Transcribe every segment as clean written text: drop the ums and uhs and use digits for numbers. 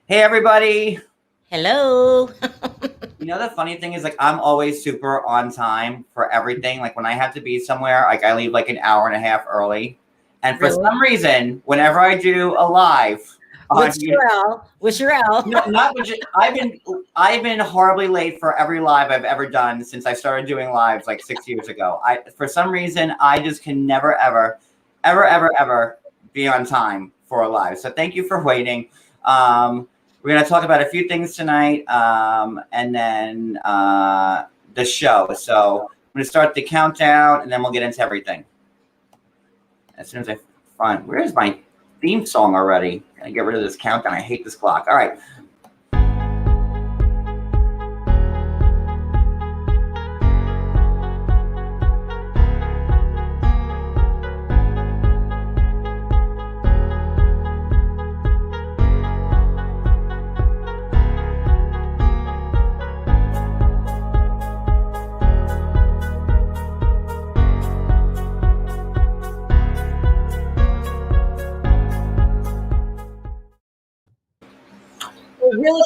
Hey everybody. Hello. The funny thing is like I'm always super on time for everything. Like when I have to be somewhere, like I leave like an hour and a half early. And for Really? some reason, whenever I do a live on With Sharrell. With Sharrell. no, not with I've been horribly late for every live I've ever done since I started doing lives like 6 years ago. I for some reason I just can never ever be on time for a live. So thank you for waiting. We're gonna talk about a few things tonight, and then the show. So I'm gonna start the countdown, and then we'll get into everything as soon as I find. Where's my theme song already? Gotta get rid of this countdown. I hate this clock. All right. Really,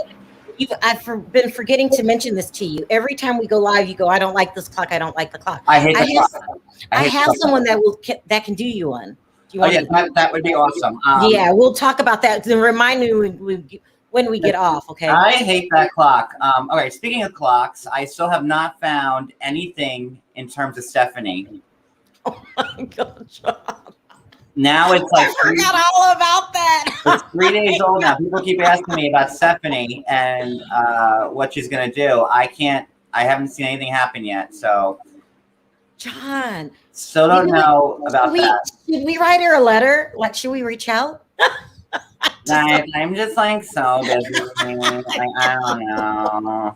been forgetting to mention this to you. Every time we go live, you go, I don't like this clock. I don't like the clock. I hate the clock. I have someone that can do you one. Do you Oh want yeah, that would be awesome. Yeah, we'll talk about that. Then remind me when we get off, okay? I hate that clock. All right, speaking of clocks, I still have not found anything in terms of Stephanie. Oh my gosh. Now it's like I forgot all about that. it's 3 days old now. People keep asking me about Stephanie and what she's gonna do. I haven't seen anything happen yet, so John, still don't know about that. Should we write her a letter? Like, should we reach out? I'm just like so busy. Like, I don't know.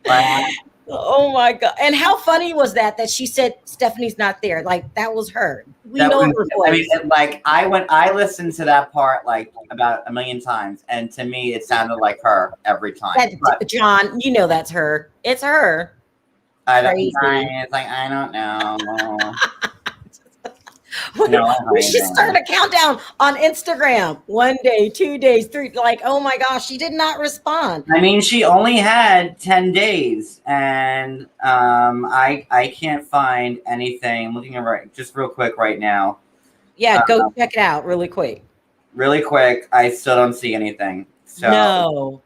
But, Oh my god! And how funny was that she said Stephanie's not there? Like that was her. We know her voice. I mean, like I listened to that part like about a million times, and to me, it sounded like her every time. John, you know that's her. It's her. I don't. It's like I don't know. We should start a countdown on Instagram. 1 day, 2 days, 3. Like, oh my gosh, she did not respond. I mean, she only had 10 days, and I can't find anything. I'm looking at just real quick right now. Yeah, go check it out really quick. Really quick, I still don't see anything. So no,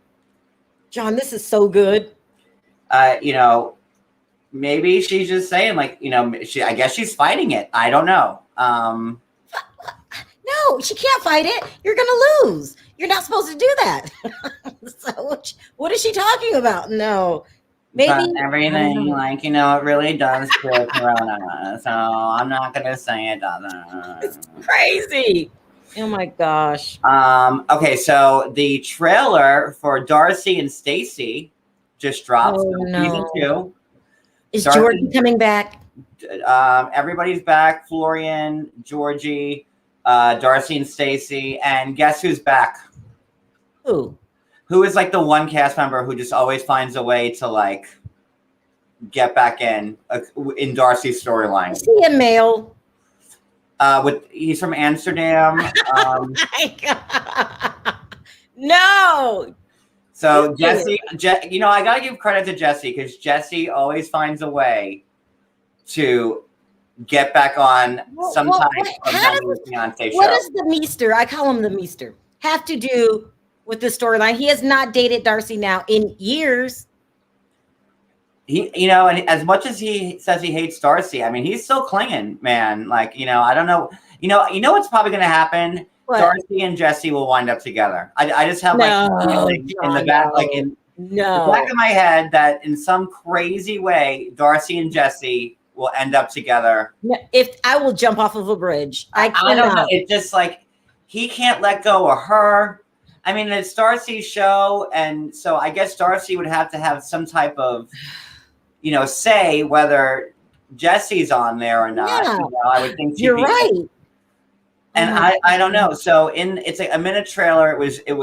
John, this is so good. Maybe she's just saying like, I guess she's fighting it. I don't know. No, she can't fight it. You're gonna lose. You're not supposed to do that. So what is she talking about? No, maybe but everything it really does feel Corona. So I'm not gonna say it doesn't. It's crazy. Oh my gosh. Okay, so the trailer for Darcy and Stacy just dropped. Season 2. Is Georgie coming back? Everybody's back. Florian, Georgie, Darcy and Stacy, and guess who's back? Who is like the one cast member who just always finds a way to like get back in Darcy's storyline? Is he a male? He's from Amsterdam. My God. No. So Jesse, I gotta give credit to Jesse because Jesse always finds a way to get back on sometimes. What does the Meester? I call him the Meester. Have to do with the storyline? He has not dated Darcy now in years. And as much as he says he hates Darcy, I mean, he's still clinging, man. Like, I don't know. What's probably going to happen? What? Darcy and Jesse will wind up together. I just have in the back of my head that in some crazy way, Darcy and Jesse will end up together. If I will jump off of a bridge, I don't know. It's just like he can't let go of her. I mean, it's Darcy's show, and so I guess Darcy would have to have some type of, say whether Jesse's on there or not. Yeah. I would think you're right. And I don't know. So it's a minute trailer. It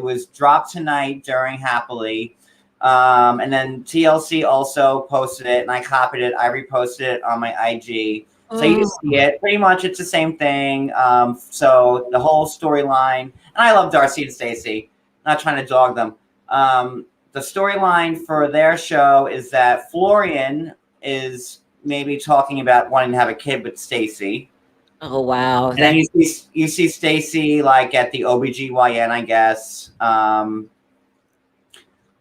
was dropped tonight during Happily. And then TLC also posted it, and I copied it. I reposted it on my IG. So you see it. Pretty much it's the same thing. So the whole storyline, and I love Darcy and Stacey. Not trying to dog them. The storyline for their show is that Florian is maybe talking about wanting to have a kid with Stacey. Oh wow. And then you see Stacey like at the OBGYN, I guess.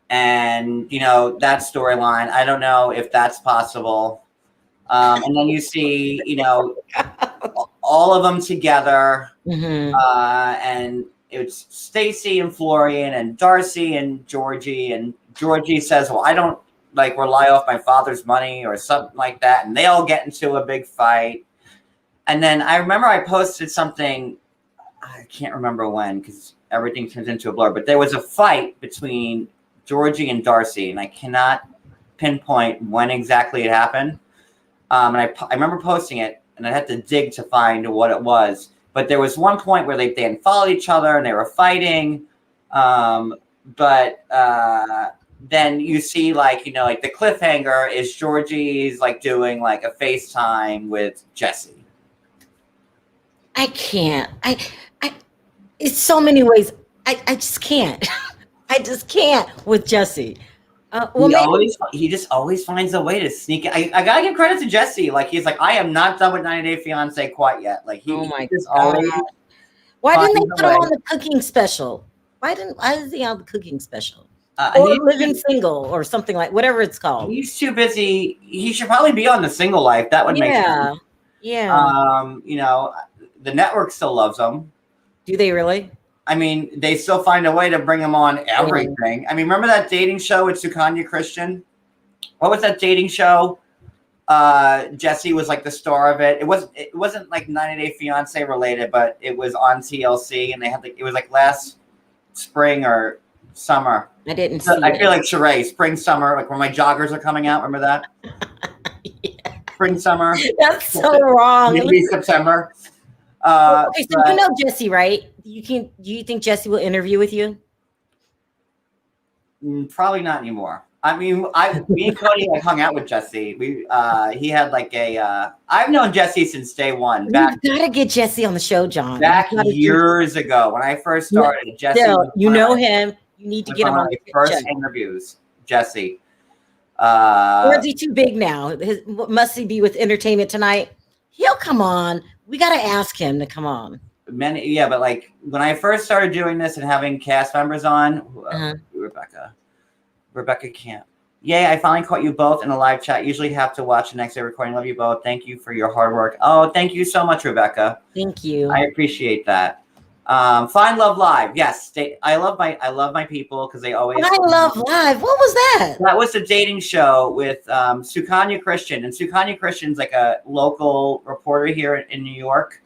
And you know, that storyline. I don't know if that's possible. And then you see, you know, all of them together. And it's Stacey and Florian and Darcy and Georgie. And Georgie says, well, I don't like rely off my father's money or something like that. And they all get into a big fight. And then I remember I posted something, I can't remember when because everything turns into a blur, but there was a fight between Georgie and Darcy, and I cannot pinpoint when exactly it happened. And I remember posting it, and I had to dig to find what it was. But there was one point where they had followed each other, and they were fighting. Then you see, like, you know, like the cliffhanger is Georgie's like doing like a FaceTime with Jesse. I can't. It's so many ways. I just can't. I just can't with Jesse. He just always finds a way to sneak it. I gotta give credit to Jesse. Like he's like, I am not done with 90 Day Fiance quite yet. Like he just always. Why didn't they put him on the cooking special? Why is he on the cooking special? Or living single or something like whatever it's called. He's too busy. He should probably be on the Single Life. That would make sense. Yeah. You know, the network still loves him. Do they really? I mean, they still find a way to bring him on everything. I mean, remember that dating show with Sukanya Christian? What was that dating show? Jesse was like the star of it. It wasn't like 90 Day Fiance related, but it was on TLC, and they had it was like last spring or summer. I didn't see I feel like Sharrell, spring, summer, like when my joggers are coming out. Remember that? Yeah. Spring, summer. That's so wrong. Maybe September. Okay, so you know Jesse, right? Do you think Jesse will interview with you? Probably not anymore. I mean, me and Cody like hung out with Jesse. He had like I've known Jesse since day one. You gotta get Jesse on the show, John. Back years ago when I first started, Jesse. Still, you know him. You need to get him on the first interviews. Jesse. Or is he too big now? Must he be with Entertainment Tonight? He'll come on. We got to ask him to come on. But like when I first started doing this and having cast members on, Rebecca can't. Yay, I finally caught you both in a live chat. Usually have to watch the next day recording. Love you both. Thank you for your hard work. Oh, thank you so much, Rebecca. Thank you. I appreciate that. Find Love Live. Yes, I love my people because they always. I Love Live. What was that? That was a dating show with Sukanya Christian, and Sukanya Christian's like a local reporter here in New York.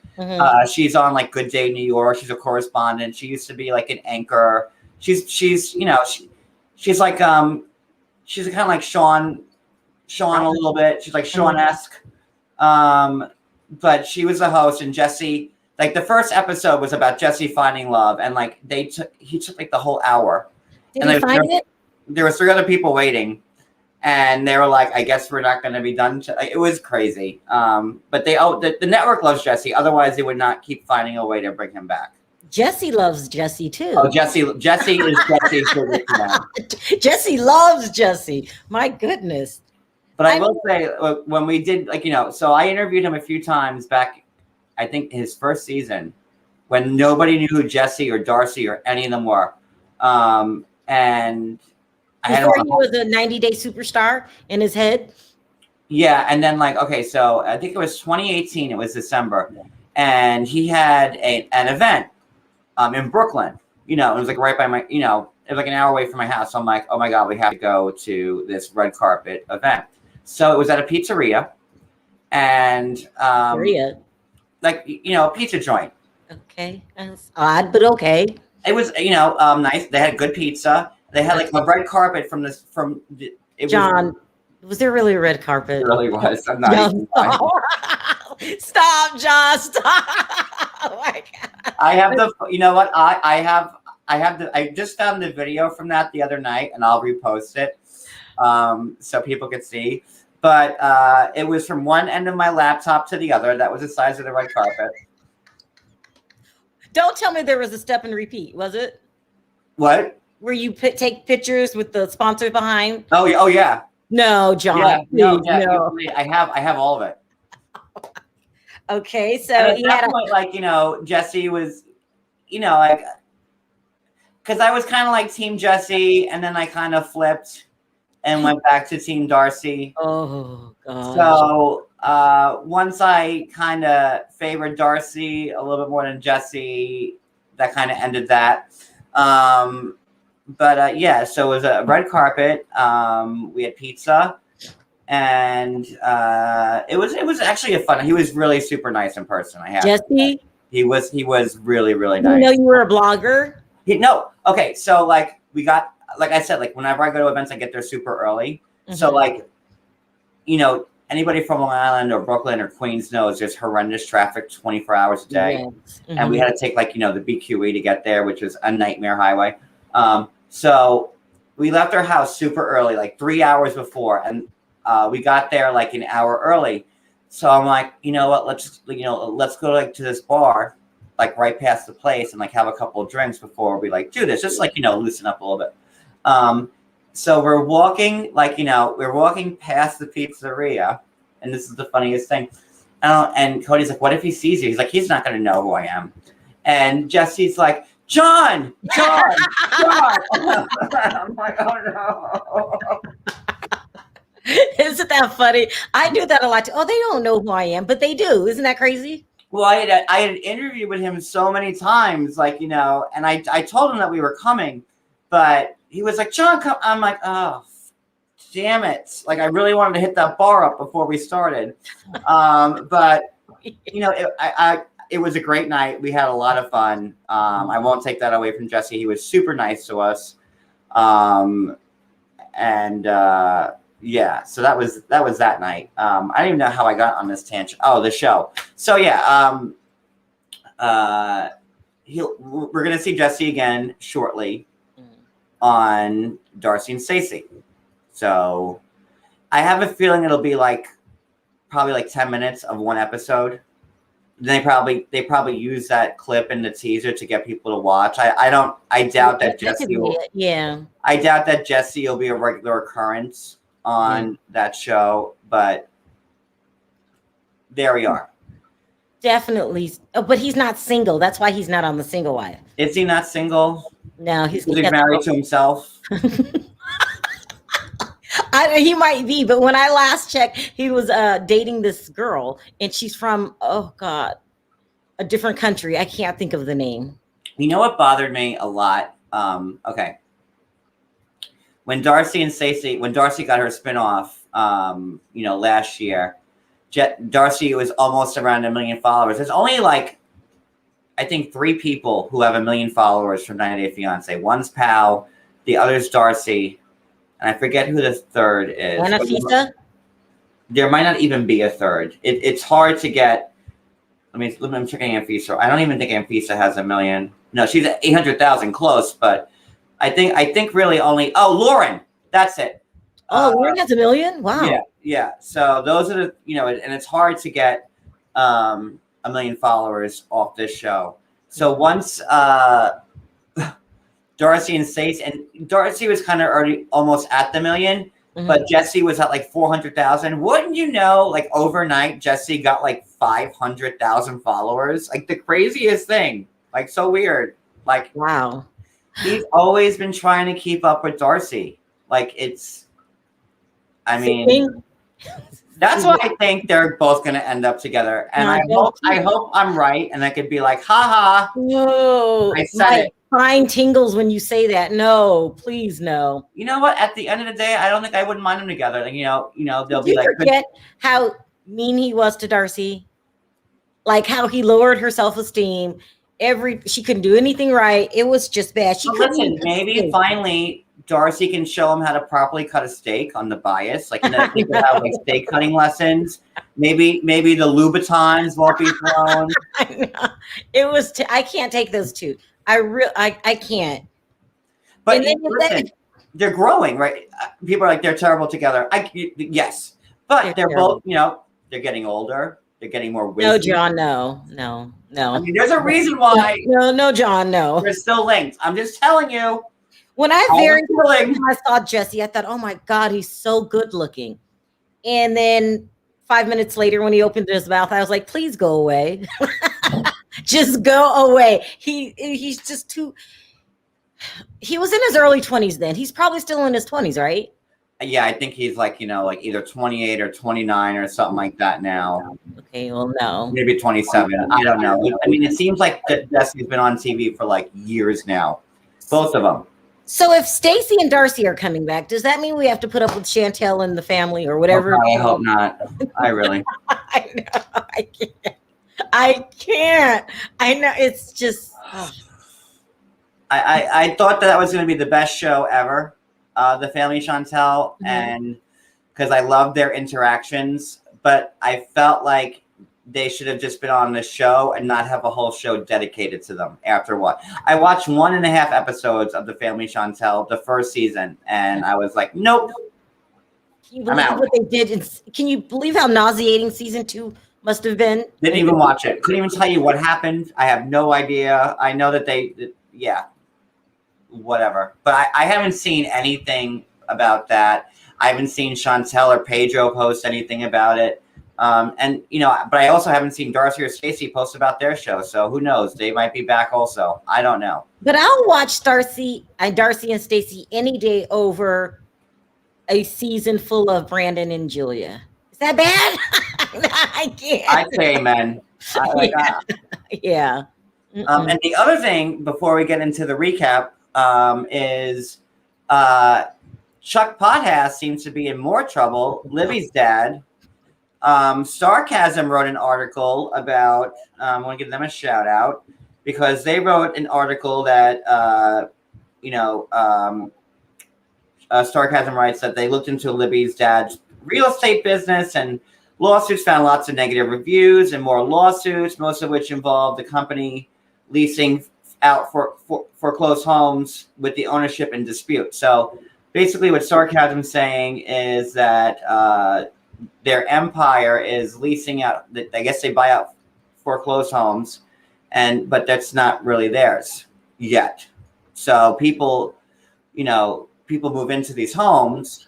She's on like Good Day New York. She's a correspondent. She used to be like an anchor. She's you know she's like she's kind of like Sean a little bit. She's like Sean-esque, but she was the host, and Jesse. Like the first episode was about Jesse finding love, and like he took like the whole hour. Did he find it? There were 3 other people waiting, and they were like, "I guess we're not going to be done." It was crazy. But the network loves Jesse. Otherwise, they would not keep finding a way to bring him back. Jesse loves Jesse too. Oh, Jesse is Jesse's favorite now. Jesse loves Jesse. My goodness. But I will say, when we did, like, you know, so I interviewed him a few times back. I think his first season, when nobody knew who Jesse or Darcy or any of them were, and I had before he was a 90 Day superstar in his head. Yeah, and then like so I think it was 2018. It was December, and he had an event in Brooklyn. You know, it was like right by my. You know, it was like an hour away from my house. So I'm like, oh my god, we have to go to this red carpet event. So it was at a pizzeria, and like, you know, a pizza joint. Okay, that's odd, but okay. It was, you know, nice. They had good pizza. They had like a red carpet John, was there really a red carpet? It really was. I'm not even Stop, John. Stop. Oh my god. I have you know what? I just found the video from that the other night, and I'll repost it so people could see. But it was from one end of my laptop to the other. That was the size of the red carpet. Don't tell me there was a step and repeat, was it? What? Where you take pictures with the sponsor behind? Oh yeah. No, John. Yeah, no. I have all of it. Okay, so and at that point, like, Jesse was, like, because I was kind of like Team Jesse, and then I kind of flipped and went back to Team Darcy. Oh God. So once I kind of favored Darcy a little bit more than Jesse, that kind of ended that. But yeah, so it was a red carpet. We had pizza, and it was actually a fun. He was really super nice in person. I have Jesse. He was really, really nice. You were a blogger. No. Okay. So like we got, like I said, like whenever I go to events, I get there super early. Mm-hmm. So like, anybody from Long Island or Brooklyn or Queens knows there's horrendous traffic 24 hours a day. Yes. Mm-hmm. And we had to take like, the BQE to get there, which was a nightmare highway. So we left our house super early, like 3 hours before. And we got there like an hour early. So I'm like, you know what, let's go like to this bar, like right past the place, and like have a couple of drinks before we like do this, just like, loosen up a little bit. So we're walking, like, we're walking past the pizzeria, and this is the funniest thing. And Cody's like, what if he sees you? He's like, he's not going to know who I am. And Jesse's like, John. I'm like, oh no. Isn't that funny? I do that a lot too. Oh, they don't know who I am, but they do. Isn't that crazy? Well, I had interviewed with him so many times, like, and I told him that we were coming, but he was like, John, come. I'm like, oh, damn it. Like, I really wanted to hit that bar up before we started. But, it was a great night. We had a lot of fun. I won't take that away from Jesse. He was super nice to us. Yeah, so that was that night. I don't even know how I got on this tangent. Oh, the show. So yeah, we're gonna see Jesse again shortly on Darcy and Stacey. So I have a feeling it'll be probably like 10 minutes of one episode. They probably use that clip in the teaser to get people to watch. I doubt that Jesse will. Yeah. I doubt that Jesse will be a regular occurrence on that show, but there we are. Definitely. But he's not single. That's why he's not on the Single Wife. Is he not single? No, he's married to himself. He might be, but when I last checked, he was dating this girl, and she's from, oh God, a different country. I can't think of the name. You know what bothered me a lot? Okay. When Darcy got her spinoff, last year, Darcy was almost around 1 million followers. There's only I think 3 people who have 1 million followers from 90 Day Fiance. One's Pal, the other's Darcy, and I forget who the third is. Anafisa? There might not even be a third. It's I'm checking Anfisa. I don't even think Anfisa has 1 million. No, she's at 800,000, close, but I think really only. Oh, Lauren, that's it. Oh, Lauren has 1 million. Wow. Yeah. So those are the and it's hard to get 1 million followers off this show. So once Darcy and Stacey, and Darcy was kind of already almost at the 1 million, but Jesse was at 400,000. Wouldn't you know? Overnight, Jesse got 500,000 followers. The craziest thing. So weird. Wow. He's always been trying to keep up with Darcy. That's why I think they're both going to end up together. And I hope I'm right. And I could be like, ha ha. No. I said it. Spine tingles when you say that. No, please no. You know what? At the end of the day, I don't think I wouldn't mind them together. They'll be forget how mean he was to Darcy? How he lowered her self-esteem. She couldn't do anything right. It was just bad. Listen, maybe finally Darcy can show him how to properly cut a steak on the bias. People have steak cutting lessons. Maybe the Louboutins won't be thrown. It was. I can't take those two. I can't. But listen, they're growing, right? People are they're terrible together. Yes, But they're both, they're getting older. They're getting more wisdom. No, John, no. I mean, there's a reason why. No, John, no. They're still linked. I'm just telling you. When I saw Jesse, I thought, oh my God, he's so good looking. And then 5 minutes later, when he opened his mouth, I was like, please go away. Just go away. He's just too. He was in his early 20s then. He's probably still in his 20s, right? Yeah, I think he's like, like either 28 or 29 or something like that now. Okay, well, no. Maybe 27. I don't know. I mean, it seems like Jesse's been on TV for like years now. Both of them. So if Stacey and Darcy are coming back, does that mean we have to put up with Chantel and the family or whatever? Oh, I hope not. I really. I know. I can't. I know. It's just. Oh. I thought that was going to be the best show ever. The Family Chantel, and because I love their interactions, but I felt like they should have just been on the show and not have a whole show dedicated to them. After what I watched 1.5 episodes of the Family Chantel, the first season, and I was like, nope. Can you believe what they did? Can you believe how nauseating season 2 must have been? Didn't even watch it. Couldn't even tell you what happened. I have no idea. I know that whatever. But I haven't seen anything about that. I haven't seen Chantel or Pedro post anything about it. But I also haven't seen Darcy or Stacey post about their show. So who knows? They might be back also. I don't know. But I'll watch Darcy and Stacey any day over a season full of Brandon and Julia. Is that bad? I can't. I say amen. Yeah. And the other thing before we get into the recap, is Chuck Pothass seems to be in more trouble. Libby's dad. Sarcasm wrote an article about, I want to give them a shout out because they wrote an article that, Sarcasm writes that they looked into Libby's dad's real estate business and lawsuits found lots of negative reviews and more lawsuits, most of which involved the company leasing out for foreclosed homes with the ownership in dispute. So basically what Sarcasm's saying is that their empire is leasing out, I guess they buy out foreclosed homes, but that's not really theirs yet. So people move into these homes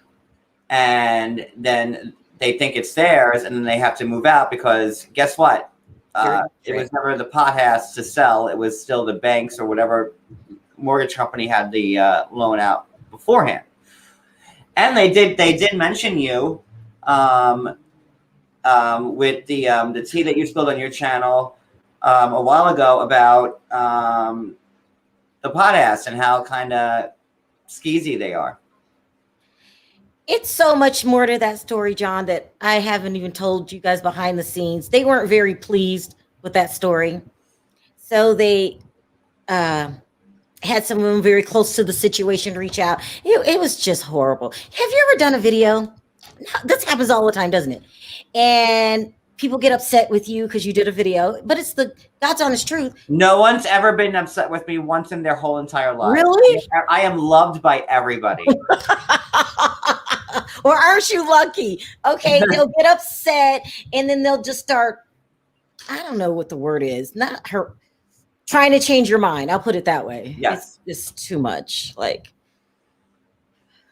and then they think it's theirs and then they have to move out because guess what? It was never the Pothass to sell. It was still the banks or whatever mortgage company had the loan out beforehand. And they did mention you with the tea that you spilled on your channel a while ago about the Pothass and how kind of skeezy they are. It's so much more to that story, John, that I haven't even told you guys behind the scenes. They weren't very pleased with that story. So they had someone very close to the situation reach out. It was just horrible. Have you ever done a video? This happens all the time, doesn't it? And people get upset with you because you did a video, but it's the God's honest truth. No one's ever been upset with me once in their whole entire life. Really? I am loved by everybody. Or aren't you lucky? Okay, they'll get upset and then they'll just start, I don't know what the word is, not her trying to change your mind. I'll put it that way. Yes. It's just too much. Well,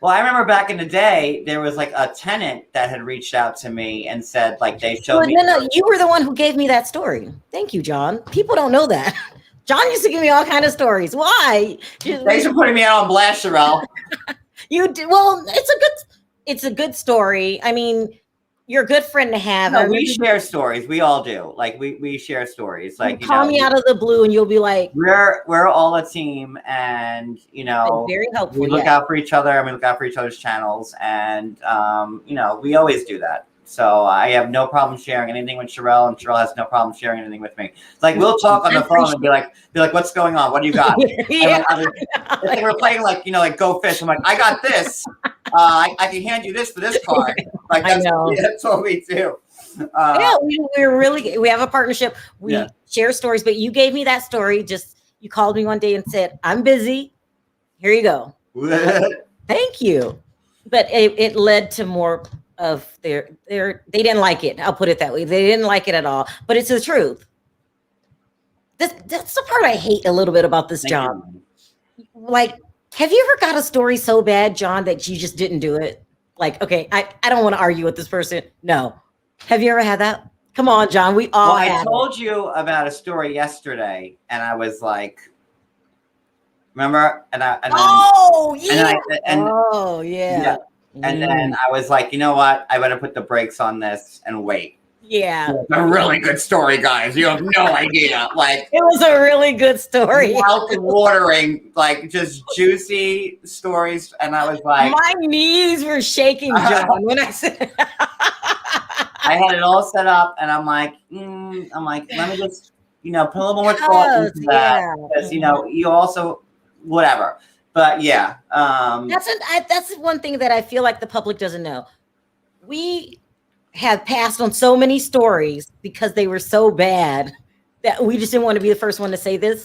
I remember back in the day, there was like a tenant that had reached out to me and said, like, they showed me. No, you were the one who gave me that story. Thank you, John. People don't know that. John used to give me all kinds of stories. Why? Thanks for putting me out on blast, Sharrell. You did. Well, it's a good story. I mean, you're a good friend to have. No, we share stories. We all do. Like we share stories. Like you call me out of the blue, and you'll be like, "We're all a team," and very helpful. We look out for each other, and we look out for each other's channels, and we always do that. So I have no problem sharing anything with Sharrell, and Sharrell has no problem sharing anything with me. Like we'll talk on the phone and be like, "What's going on? What do you got?" Yeah. It's like we're playing like Go Fish. I'm like, "I got this. I can hand you this for this card." Like that's what we do. We have a partnership. We share stories, but you gave me that story. You called me one day and said, "I'm busy. Here you go." Thank you. But it led to more of they didn't like it. I'll put it that way. They didn't like it at all. But it's the truth. That's the part I hate a little bit about this job. Like, have you ever got a story so bad, John, that you just didn't do it? Like, okay, I don't want to argue with this person. No. Have you ever had that? Come on, John. We all I told you about a story yesterday, and I was like, remember? And then I was like, you know what? I better put the brakes on this and wait. Yeah. It's a really good story, guys. You have no idea. Like, it was a really good story. Mouth-watering, like just juicy stories. And I was like, my knees were shaking, John, when I said I had it all set up, and I'm like, let me just, put a little more thought into that. Because, you also, whatever. But yeah. That's one thing that I feel like the public doesn't know. We have passed on so many stories because they were so bad that we just didn't want to be the first one to say this.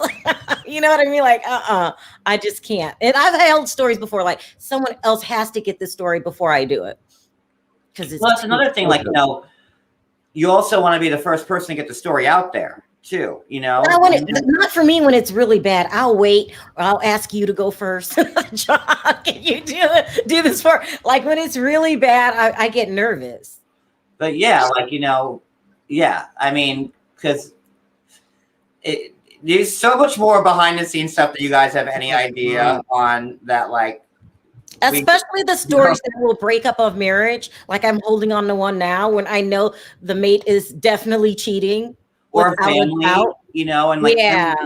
You know what I mean? Like, I just can't. And I've held stories before, like someone else has to get this story before I do it. Because that's another thing, like, you also want to be the first person to get the story out there too, I want it, not for me when it's really bad. I'll wait, or I'll ask you to go first. John, can you do this for, like, when it's really bad, I get nervous. But yeah, like, I mean, because there's so much more behind the scenes stuff that you guys have any idea on that, like, especially the stories that will break up of marriage. Like, I'm holding on to one now when I know the mate is definitely cheating. Or family, and like,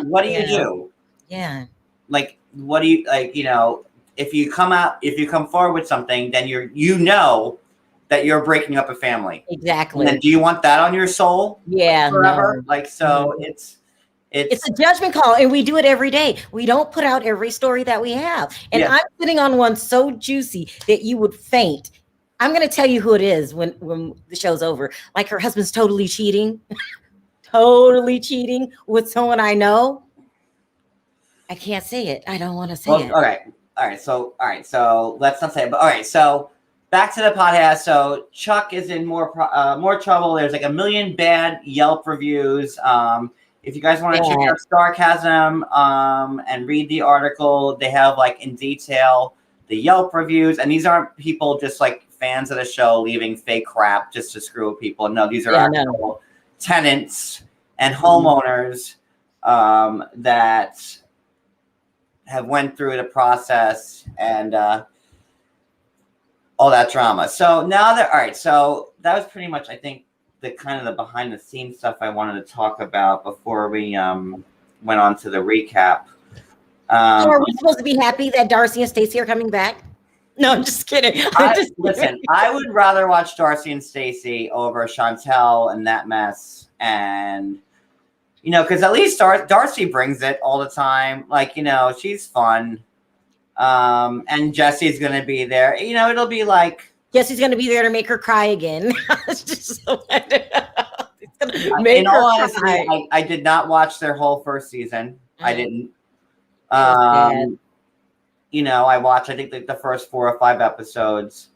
what do you do? Yeah. Like, what do you, like, if you come forward with something, then that you're breaking up a family. Exactly. And then do you want that on your soul? Yeah. Forever? No. Like, so it's a judgment call, and we do it every day. We don't put out every story that we have. And I'm sitting on one so juicy that you would faint. I'm going to tell you who it is when the show's over. Like, her husband's totally cheating. Totally cheating with someone I know. I can't say it. I don't want to say it. All right. So let's not say it. But all right. So back to the podcast. So Chuck is in more trouble. There's like 1 million bad Yelp reviews. If you guys want to check out Sarcasm and read the article, they have, like, in detail the Yelp reviews, and these aren't people just like fans of the show leaving fake crap just to screw with people. No, these are actual tenants and homeowners that have went through the process and all that drama. So now so that was pretty much, I think, the kind of the behind the scenes stuff I wanted to talk about before we went on to the recap. Are we supposed to be happy that Darcy and Stacey are coming back? No, I'm just kidding. Listen, I would rather watch Darcy and Stacey over Chantel and that mess. And, because at least Darcy brings it all the time. Like, she's fun. And Jesse's going to be there. It'll be like. Jesse's going to be there to make her cry again. It's just so in all honesty, I did not watch their whole first season. I didn't. I watched, I think, like the first 4 or 5 episodes,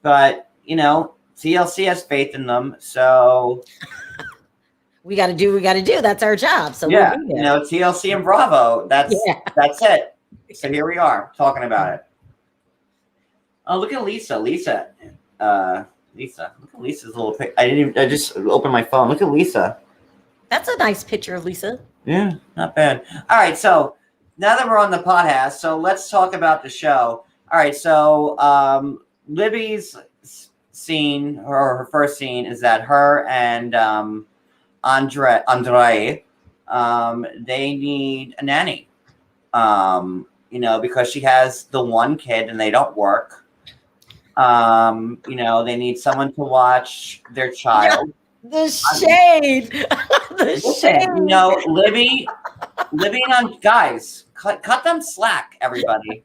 but TLC has faith in them, so we got to do. That's our job. So yeah, TLC and Bravo. That's it. So here we are talking about it. Oh, look at Lisa. Lisa. Look at Lisa's little pic. I just opened my phone. Look at Lisa. That's a nice picture of Lisa. Yeah, not bad. All right, so now that we're on the podcast, so let's talk about the show. All right, so Libby's scene, or her first scene, is that her and Andre, they need a nanny, because she has the one kid and they don't work. They need someone to watch their child. The shade. The shade. Libby and guys, cut them slack, everybody.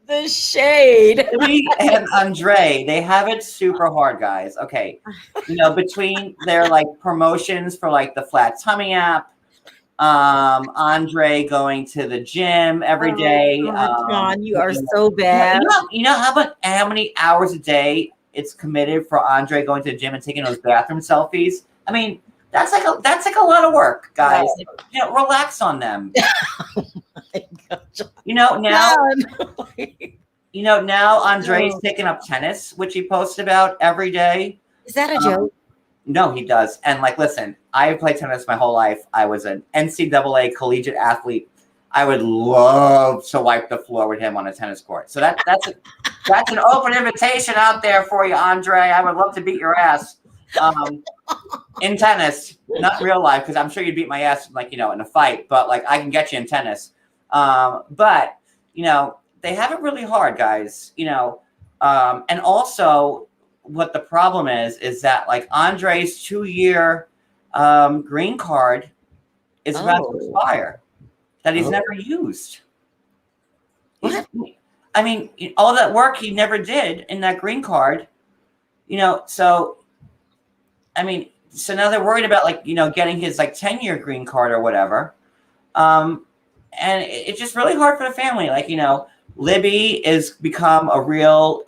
The shade. Libby and Andre, they have it super hard, guys. Okay. Between their, like, promotions for, like, the flat tummy app, Andre going to the gym every day. John, you are so bad. You know how many hours a day it's committed for Andre going to the gym and taking those bathroom selfies? I mean, that's like a lot of work, guys. Right. Relax on them. Oh my God, now Andre's taking up tennis, which he posts about every day. Is that a joke? No, he does. And listen, I played tennis my whole life. I was an NCAA collegiate athlete. I would love to wipe the floor with him on a tennis court. So that's an open invitation out there for you, Andre. I would love to beat your ass in tennis, not in real life, because I'm sure you'd beat my ass in a fight. But I can get you in tennis. But they have it really hard, guys. And also. What the problem is that Andre's 2-year green card is about to expire that he's never used. What? I mean, all that work he never did in that green card, so now they're worried about getting his 10-year green card or whatever. And it's just really hard for the family. Libby has become a real,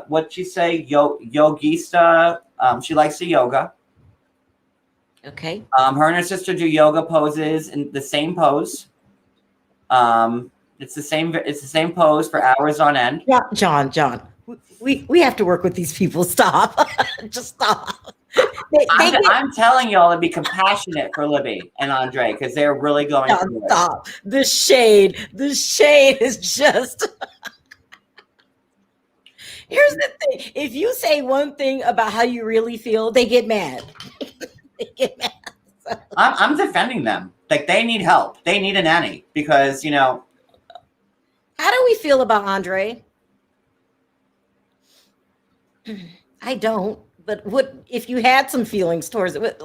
what'd she say, yogista. She likes the yoga. Okay. Her and her sister do yoga poses in the same pose. It's the same pose for hours on end. Yeah, John. We have to work with these people. Stop. Just stop. I'm telling y'all to be compassionate for Libby and Andre because they're really going through it. Stop. The shade is just. Here's the thing. If you say one thing about how you really feel, they get mad. So. I'm defending them. They need help. They need a nanny because, How do we feel about Andre? I don't. But what if you had some feelings towards it?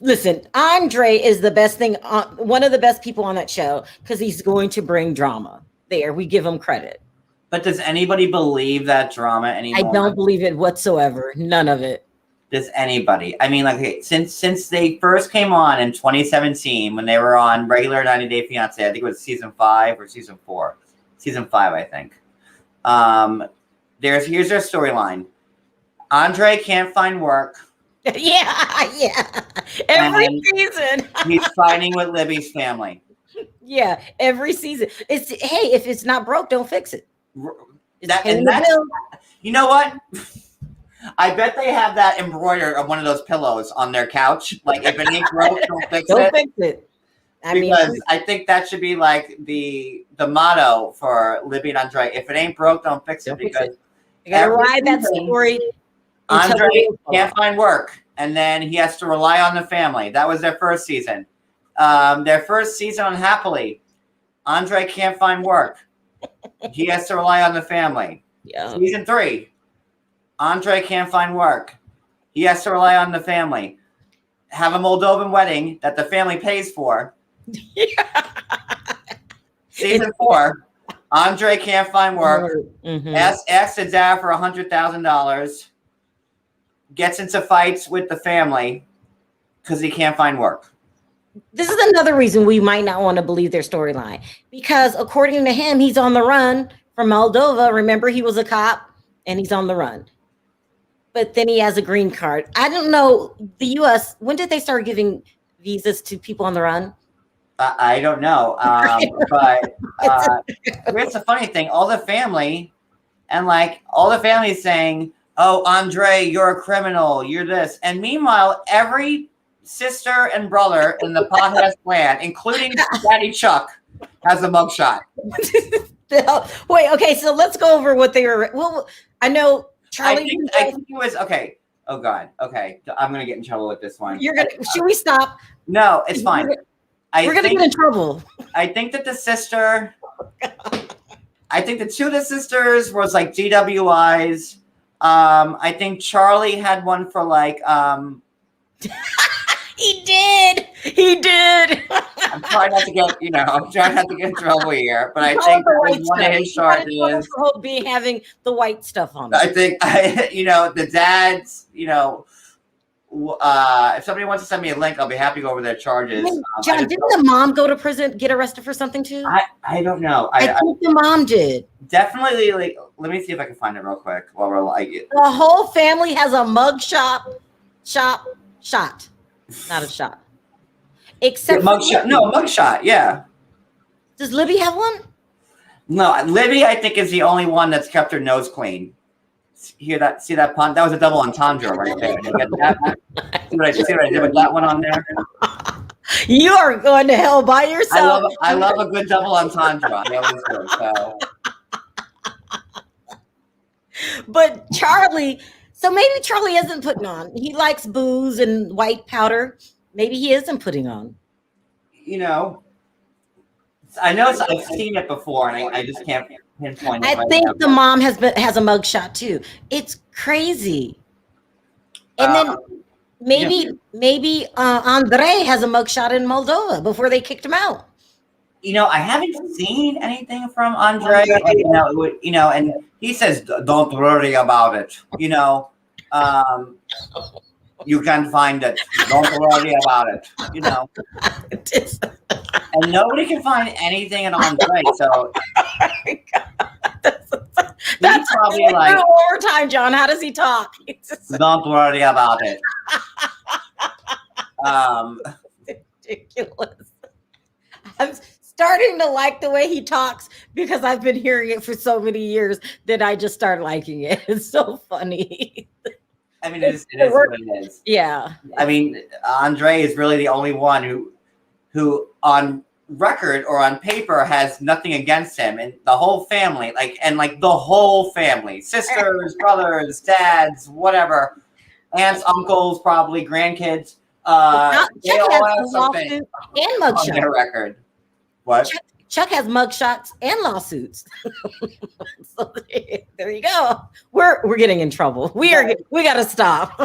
Listen, Andre is the best thing, one of the best people on that show because he's going to bring drama. There, we give him credit. But does anybody believe that drama anymore? I don't believe it whatsoever. None of it. Does anybody? I mean, since they first came on in 2017 when they were on regular 90 Day Fiance, I think it was season 5 or season 4, season 5, I think. Here's their storyline. Andre can't find work. Yeah. Every season. He's fighting with Libby's family. Yeah, every season. If it's not broke, don't fix it. You know what? I bet they have that embroidered on one of those pillows on their couch. If it ain't broke, don't fix it. Don't fix it. I think that should be the motto for Libby and Andre. If it ain't broke, don't fix it. Because you gotta ride that story. Andre can't find work, and then he has to rely on the family. That was their first season. Their first season on Happily, Andre can't find work. He has to rely on the family. Yeah. Season 3, Andre can't find work. He has to rely on the family. Have a Moldovan wedding that the family pays for. Yeah. Season 4, Andre can't find work. Mm-hmm. Asks the dad for $100,000. Gets into fights with the family because he can't find work. This is another reason we might not want to believe their storyline. Because according to him, he's on the run from Moldova. Remember, he was a cop and he's on the run. But then he has a green card. I don't know. The U.S., when did they start giving visas to people on the run? I don't know. But here's the funny thing. All the family is saying, oh, Andre, you're a criminal. You're this. And meanwhile, every sister and brother in the podcast clan, including Daddy Chuck, has a mugshot. Wait, okay, so let's go over what they were. Well, I know Charlie. I think it was okay. Oh God. Okay, I'm gonna get in trouble with this one. Should we stop? No, it's fine. We're gonna get in trouble. I think that the sister. I think the 2 of the sisters was DWIs. I think Charlie had one for He did. I'm trying not to get in trouble here, but I think one of his charges be having the white stuff on it. I think the dad's, if somebody wants to send me a link, I'll be happy to go over their charges. John, didn't the mom go to prison, get arrested for something too? I don't know. I think the mom did. Definitely. Like, let me see if I can find it real quick while we're like the whole family has a mug shot, not a shot. Except mugshot. No, mugshot. Yeah. Does Libby have one? No, Libby, I think, is the only one that's kept her nose clean. See that pun? That was a double entendre right there. You get that? See what I did with that one on there? You are going to hell by yourself. I love a good double entendre. I always do. So. But Charlie, so maybe Charlie isn't putting on. He likes booze and white powder. Maybe he isn't putting on. You know, I know I've seen it before, and I just can't pinpoint it. I think the mom has a mugshot too. It's crazy. And then maybe Andre has a mugshot in Moldova before they kicked him out. You know, I haven't seen anything from Andre. And he says, "Don't worry about it." You know, you can find it. Don't worry about it. You know. And nobody can find anything in Andre. So that's probably like one more time, John. How does he talk? Don't worry about it. Ridiculous. I'm starting to like the way he talks because I've been hearing it for so many years that I just started liking it. It's so funny. I mean, it is what it is. Yeah. I mean, Andre is really the only one who on record or on paper has nothing against him, and the whole family, the whole family, sisters, brothers, dads, whatever, aunts, uncles, probably grandkids. They all have something and on their record. What? Chuck has mugshots and lawsuits. So there you go. We're getting in trouble. We gotta stop.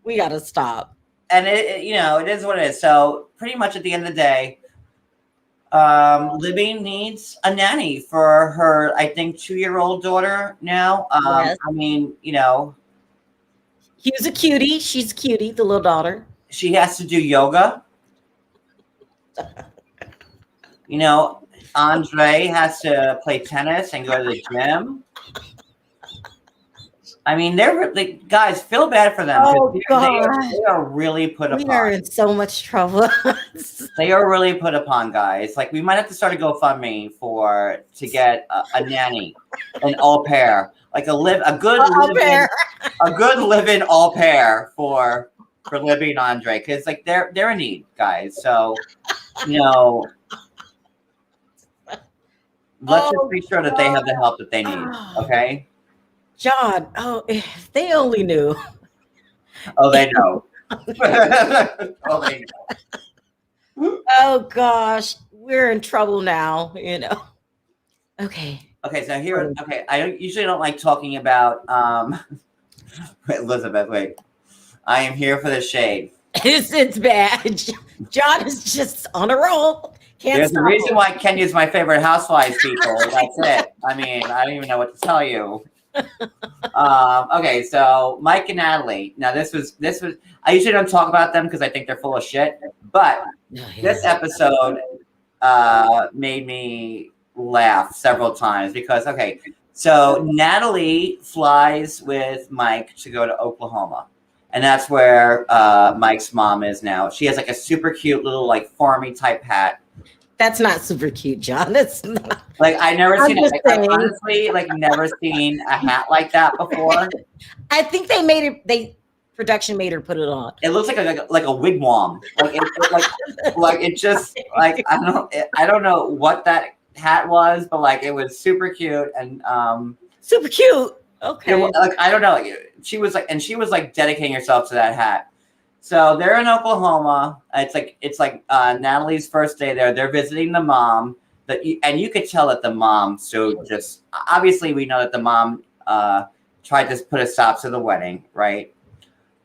We gotta stop. And it is what it is. So pretty much at the end of the day, Libby needs a nanny for her, I think, 2-year-old daughter now. Yes. I mean, he was a cutie. She's a cutie, the little daughter. She has to do yoga. Andre has to play tennis and go to the gym. I mean, guys, feel bad for them. Oh, they are really put upon. We are in so much trouble. They are really put upon, guys. Like, we might have to start a GoFundMe to get a nanny, an au pair, like a good live-in au pair for Libby and Andre, because they're in need, guys. So let's just be sure that they have the help that they need. Okay. John, if they only knew. Oh, they know. Oh, they know. Oh, gosh. We're in trouble now, Okay. Okay, so here, I usually don't like talking about, Elizabeth, wait. I am here for the shade. It's bad. John is just on a roll. There's a reason why Kenya's my favorite Housewives people. That's it. I mean, I don't even know what to tell you. Okay, so Mike and Natalie. Now this was I usually don't talk about them because I think they're full of shit, but this episode made me laugh several times because so Natalie flies with Mike to go to Oklahoma, and that's where Mike's mom is now. She has a super cute little farmy type hat. That's not super cute, John. It's not. I never seen it. I've honestly never seen a hat like that before. I think production made her put it on. It looks like a wigwam. It just I don't know what that hat was, but it was super cute and super cute. Okay. I don't know. She was dedicating herself to that hat. So they're in Oklahoma. It's Natalie's first day there. They're visiting the mom. And you could tell that the mom, just obviously we know that the mom tried to put a stop to the wedding, right?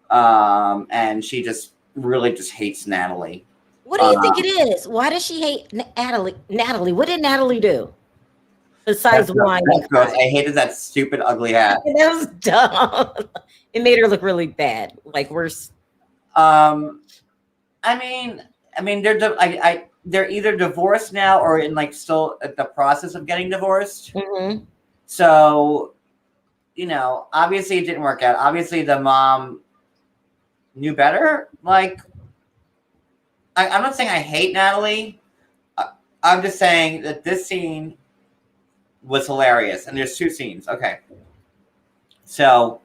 And she just really just hates Natalie. What do you think it is? Why does she hate Natalie? Natalie, what did Natalie do? Besides wine. That's gross. I hated that stupid, ugly hat. That was dumb. It made her look really bad, like worse. I mean, they're either divorced now or in like still at the process of getting divorced. Mm-hmm. So, obviously it didn't work out. Obviously the mom knew better. Like, I'm not saying I hate Natalie. I'm just saying that this scene was hilarious, and there's two scenes. Okay, so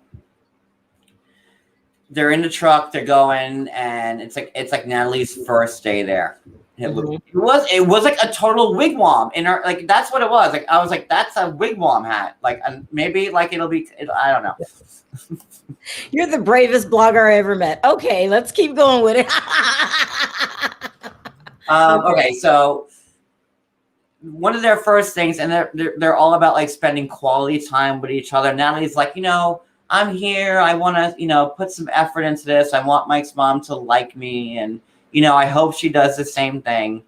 they're in the truck, they're going, and it's like Natalie's first day there. It was like a total wigwam in her, like that's what it was. Like I was like, that's a wigwam hat. Like, and maybe like I don't know. You're the bravest blogger I ever met. Okay, let's keep going with it. Okay, so one of their first things, and they're all about like spending quality time with each other. Natalie's like, I'm here. I want to, put some effort into this. I want Mike's mom to like me, and I hope she does the same thing.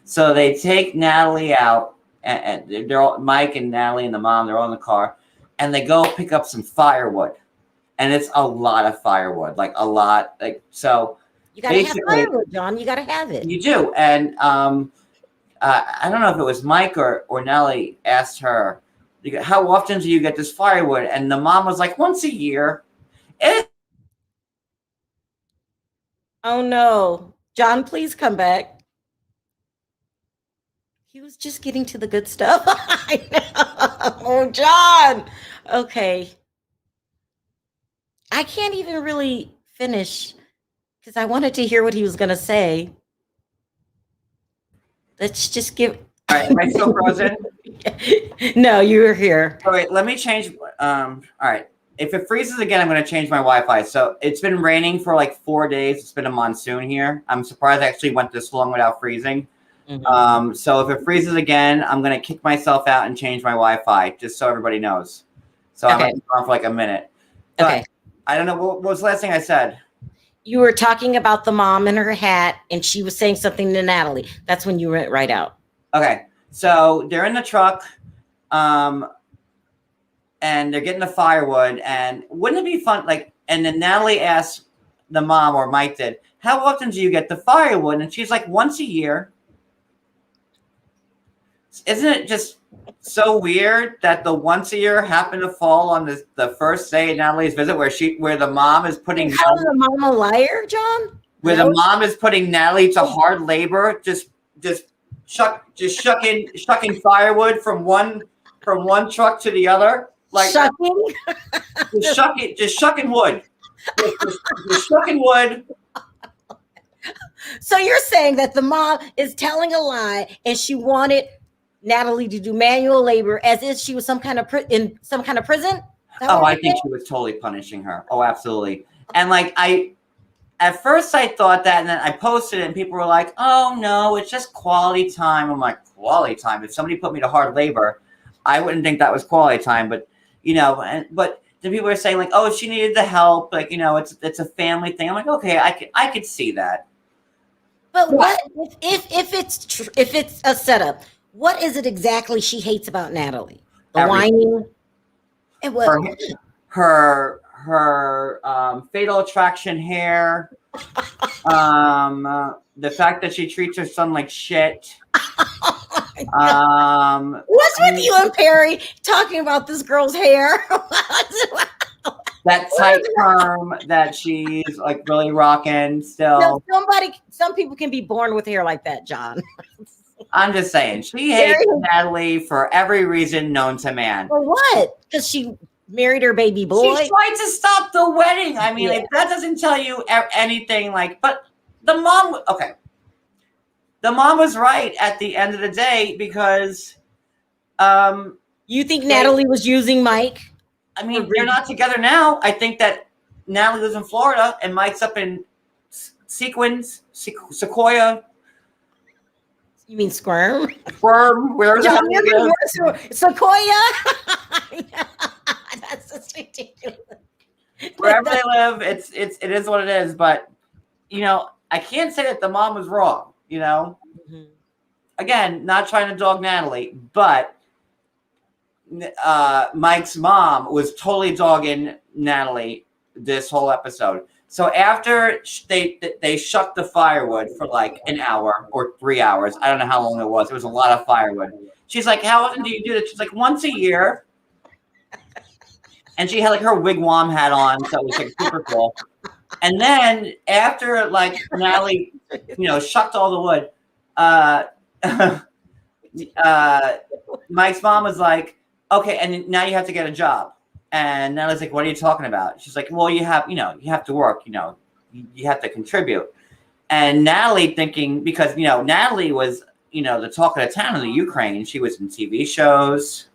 So they take Natalie out, and they're all, Mike and Natalie and the mom. They're all in the car, and they go pick up some firewood, and it's a lot of firewood, like a lot, like so. You gotta have firewood, John. You gotta have it. You do, and I don't know if it was Mike or Nellie asked her, how often do you get this firewood? And the mom was like, once a year. Oh no, John, please come back. He was just getting to the good stuff. I know. Oh, John. Okay. I can't even really finish because I wanted to hear what he was going to say. Let's just give. All right, am I still frozen? No, you were here. All right, let me change. All right. If it freezes again, I'm going to change my Wi-Fi. So it's been raining for like 4 days. It's been a monsoon here. I'm surprised I actually went this long without freezing. Mm-hmm. So if it freezes again, I'm going to kick myself out and change my Wi-Fi, just so everybody knows. So I'm going to be on for like a minute. But okay. I don't know. What was the last thing I said? You were talking about the mom and her hat, and she was saying something to Natalie. That's when you went right out. Okay. So they're in the truck. And they're getting the firewood, and wouldn't it be fun? Like, and then Natalie asked the mom, or Mike did, how often do you get the firewood? And she's like, once a year. Isn't it just so weird that the once a year happened to fall on the first day of Natalie's visit, where the mom is putting the mom a liar, John? Where the mom is putting Natalie to hard labor, just shucking firewood from one truck to the other. Like shucking? just shucking wood. Just shucking wood. So you're saying that the mom is telling a lie, and she wanted Natalie to do manual labor as if she was in some kind of prison? Oh, I think she was totally punishing her. Oh, absolutely. And like at first I thought that, and then I posted it, and people were like, "Oh no, it's just quality time." I'm like, quality time? If somebody put me to hard labor, I wouldn't think that was quality time, but. But then people are saying like, oh, she needed the help. Like, it's a family thing. I'm like, okay, I could see that. But what if it's a setup? What is it exactly she hates about Natalie? The whining. It was her fatal attraction hair. The fact that she treats her son like shit. What's with you and Perry talking about this girl's hair? That tight perm that she's like really rocking still. No, some people can be born with hair like that, John. I'm just saying, she hates Natalie for every reason known to man. For what? Because she married her baby boy. She's trying to stop the wedding. I mean, like, that doesn't tell you anything. Like, but the mom, okay. The mom was right at the end of the day because you think Natalie was using Mike? I mean, they're not together now. I think that Natalie lives in Florida and Mike's up in Sequoia. You mean Squirm? Squirm? Where's Sequoia? That's just ridiculous. Wherever they live, it is what it is. But I can't say that the mom was wrong. Mm-hmm. again, not trying to dog Natalie, but Mike's mom was totally dogging Natalie this whole episode. So after they shucked the firewood for like an hour or 3 hours, I don't know how long it was. It was a lot of firewood. She's like, "How often do you do this?" She's like, "Once a year." And she had like her wigwam hat on, so it was like super cool. And then after like Natalie, shucked all the wood, Mike's mom was like, "Okay, and now you have to get a job." And Natalie's like, "What are you talking about?" She's like, "Well, you have to work, you have to contribute." And Natalie thinking, because, Natalie was, the talk of the town in the Ukraine. She was in TV shows.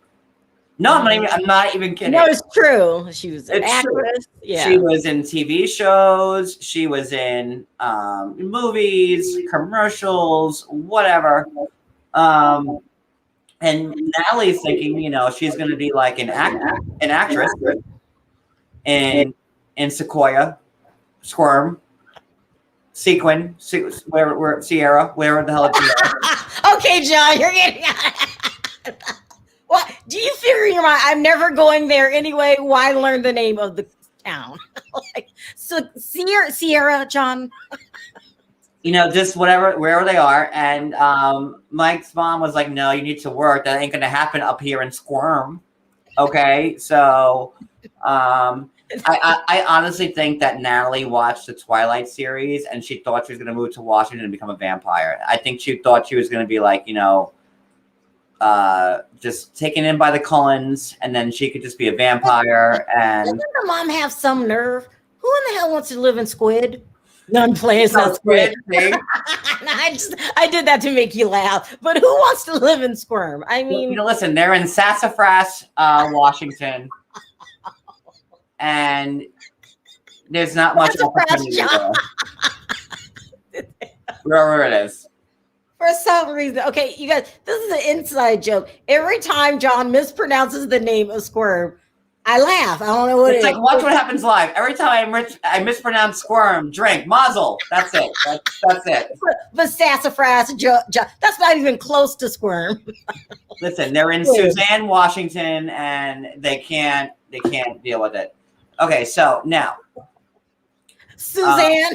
No, I'm not even kidding. No, it's true. She was an actress. Yeah. She was in TV shows. She was in movies, commercials, whatever. And Natalie's thinking, she's going to be like an actress in Sequoia, Squirm, Sequin, where Sierra, where the hell it's Sierra. Okay, John, you're getting. What do you figure in your mind? I'm never going there anyway. Why learn the name of the town? So Sierra, John. Just wherever they are. And Mike's mom was like, "No, you need to work. That ain't going to happen up here in Squirm." Okay, so I honestly think that Natalie watched the Twilight series and she thought she was going to move to Washington and become a vampire. I think she thought she was going to be like, just taken in by the Cullens, and then she could just be a vampire. And doesn't the mom have some nerve? Who in the hell wants to live in Squid? None plays no Squid. I did that to make you laugh. But who wants to live in Squirm? I mean, listen, they're in Sassafras, Washington, and there's not much opportunity there. Wherever it is. For some reason, okay, you guys, this is an inside joke. Every time John mispronounces the name of Squirm, I laugh. I don't know what it's like. Watch what happens live. Every time I mispronounce Squirm, drink Mazel. That's it. That's it. But Sassafras, that's not even close to Squirm. Listen, they're in Suzanne, Washington, and they can't deal with it. Okay, so now Suzanne.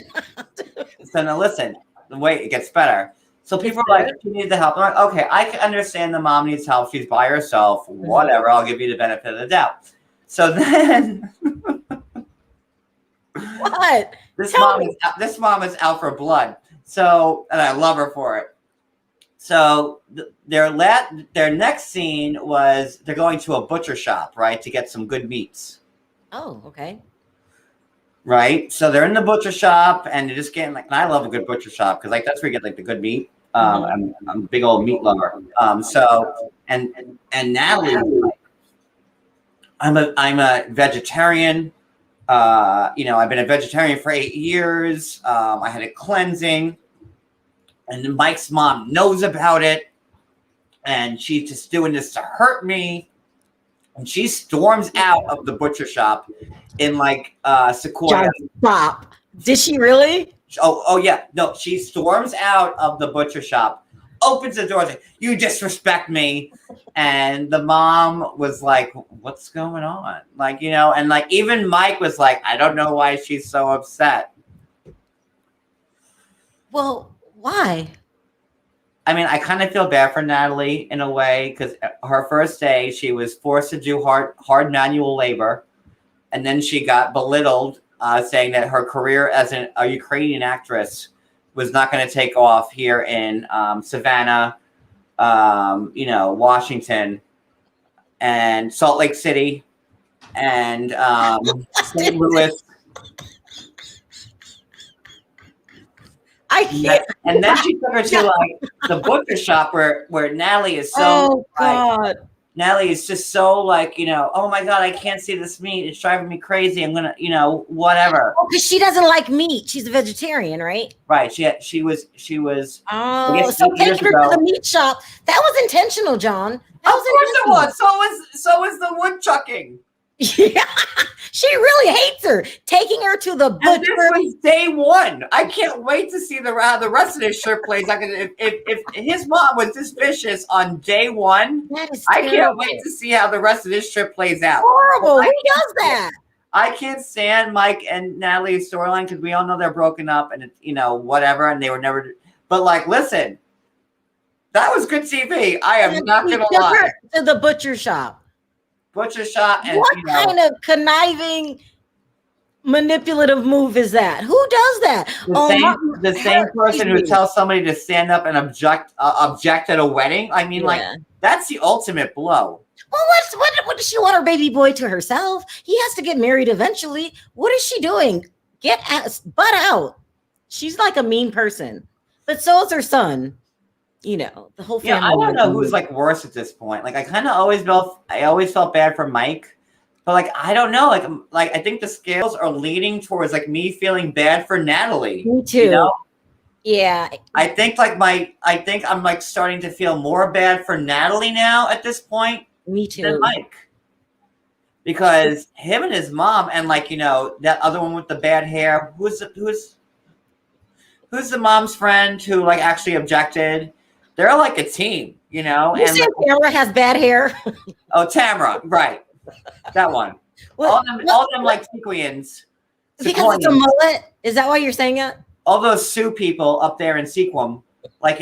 So now listen, the way it gets better. So people are like, "She needs the help." I'm like, "Okay, I can understand the mom needs help. She's by herself. Whatever. I'll give you the benefit of the doubt." So then, what? This mom is out for blood. So, and I love her for it. So their next scene was they're going to a butcher shop, right, to get some good meats. Oh, okay. Right. So they're in the butcher shop and they're just getting like, and I love a good butcher shop because like that's where you get like the good meat. I'm a big old meat lover. So and Natalie, I'm a vegetarian. I've been a vegetarian for 8 years. I had a cleansing, and Mike's mom knows about it, and she's just doing this to hurt me. And she storms out of the butcher shop in like Sequoia. John, stop. Did she really? Oh yeah. No, she storms out of the butcher shop, opens the door, like, "You disrespect me." And the mom was like, "What's going on?" Like, and like even Mike was like, "I don't know why she's so upset." Well, why? I mean, I kind of feel bad for Natalie in a way because her first day she was forced to do hard manual labor, and then she got belittled, saying that her career as a Ukrainian actress was not going to take off here in Savannah, Washington, and Salt Lake City, and St. Louis. And then she took her to like the butcher shop where Natalie is so. Oh God. Natalie is just so like, "Oh my God, I can't see this meat. It's driving me crazy. I'm gonna, whatever." Oh, because she doesn't like meat. She's a vegetarian, right? Right. She was. Oh, so taking her to the meat shop, that was intentional, John. Of course it was. So was the woodchucking. Yeah, she really hates her. Taking her to the And this butcher. was day one. I can't wait to see how the rest of this shit plays out. If his mom was this vicious on day one, That is I terrible. can't wait to see how the rest of this trip plays out. Horrible. Who does that? I can't stand Mike and Natalie's storyline because we all know they're broken up and whatever, and they were never. But like, listen, that was good TV. I am not gonna lie. To the butcher shop. Butcher shop, and what kind of conniving, manipulative move is that? Who does that? The same person who tells somebody to stand up and object at a wedding. I mean, like, that's the ultimate blow. Well, what does she want her baby boy to herself? He has to get married eventually. What is she doing? Butt out. She's like a mean person, but so is her son. The whole family. I don't know who's like worse at this point. Like, I always felt bad for Mike, but like, I don't know. Like I think the scales are leaning towards like me feeling bad for Natalie. Me too. Yeah. I think I'm like starting to feel more bad for Natalie now at this point. Me too. Than Mike. Because him and his mom and like, that other one with the bad hair, who's the mom's friend who like actually objected? They're like a team, You and said Tamara has bad hair. Oh, Tamara, right. That one. All them like sequins. Because it's a mullet? Is that why you're saying it? All those Sioux people up there in Sequim, like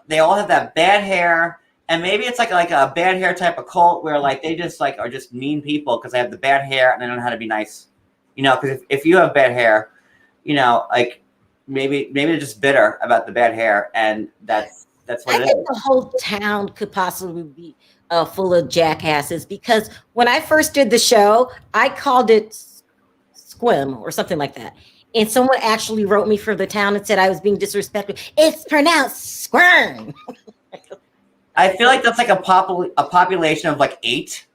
they all have that bad hair. And maybe it's like a bad hair type of cult where like they just like are just mean people because they have the bad hair and they don't know how to be nice. Because if you have bad hair, like maybe they're just bitter about the bad hair, and that's what it is. I think the whole town could possibly be full of jackasses because when I first did the show, I called it Squim or something like that. And someone actually wrote me for the town and said I was being disrespectful. It's pronounced Squirm. I feel like that's like a population of like 8.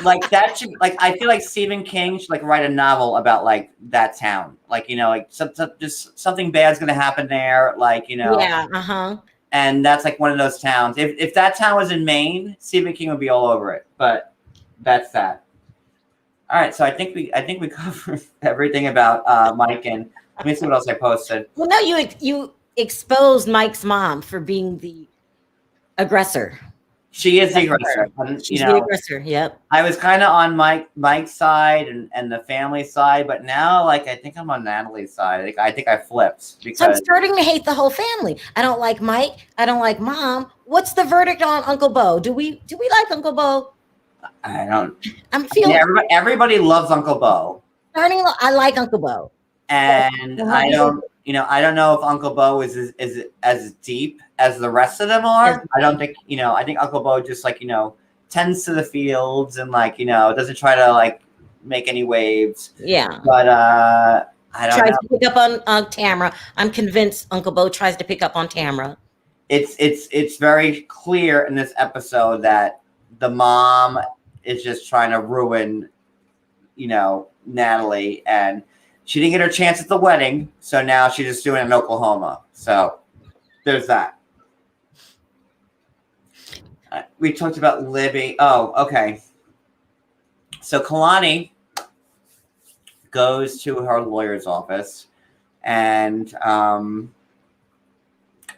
Like that should I feel like Stephen King should like write a novel about like that town. Like like just something bad's gonna happen there. Like Yeah. And that's like one of those towns. If that town was in Maine, Stephen King would be all over it. But that's that. All right, so I think we covered everything about Mike, and let me see what else I posted. Well, no, you exposed Mike's mom for being the aggressor. She is the aggressor. She's the aggressor. Yep. I was kind of on Mike's side and the family side, but now like I think I'm on Natalie's side. I think I flipped because so I'm starting to hate the whole family. I don't like Mike. I don't like Mom. What's the verdict on Uncle Bo? Do we like Uncle Bo? I don't. I'm feeling. Everybody loves Uncle Bo. I like Uncle Bo, and I don't. I don't know if Uncle Bo is as deep as the rest of them are. I don't think. I think Uncle Bo just like tends to the fields and like doesn't try to like make any waves. Yeah. But I don't tries know. to pick up on Tamara. I'm convinced Uncle Bo tries to pick up on Tamara. It's very clear in this episode that the mom is just trying to ruin, Natalie, and she didn't get her chance at the wedding, so now she's just doing it in Oklahoma. So there's that. We talked about Libby. Oh, okay. So Kalani goes to her lawyer's office and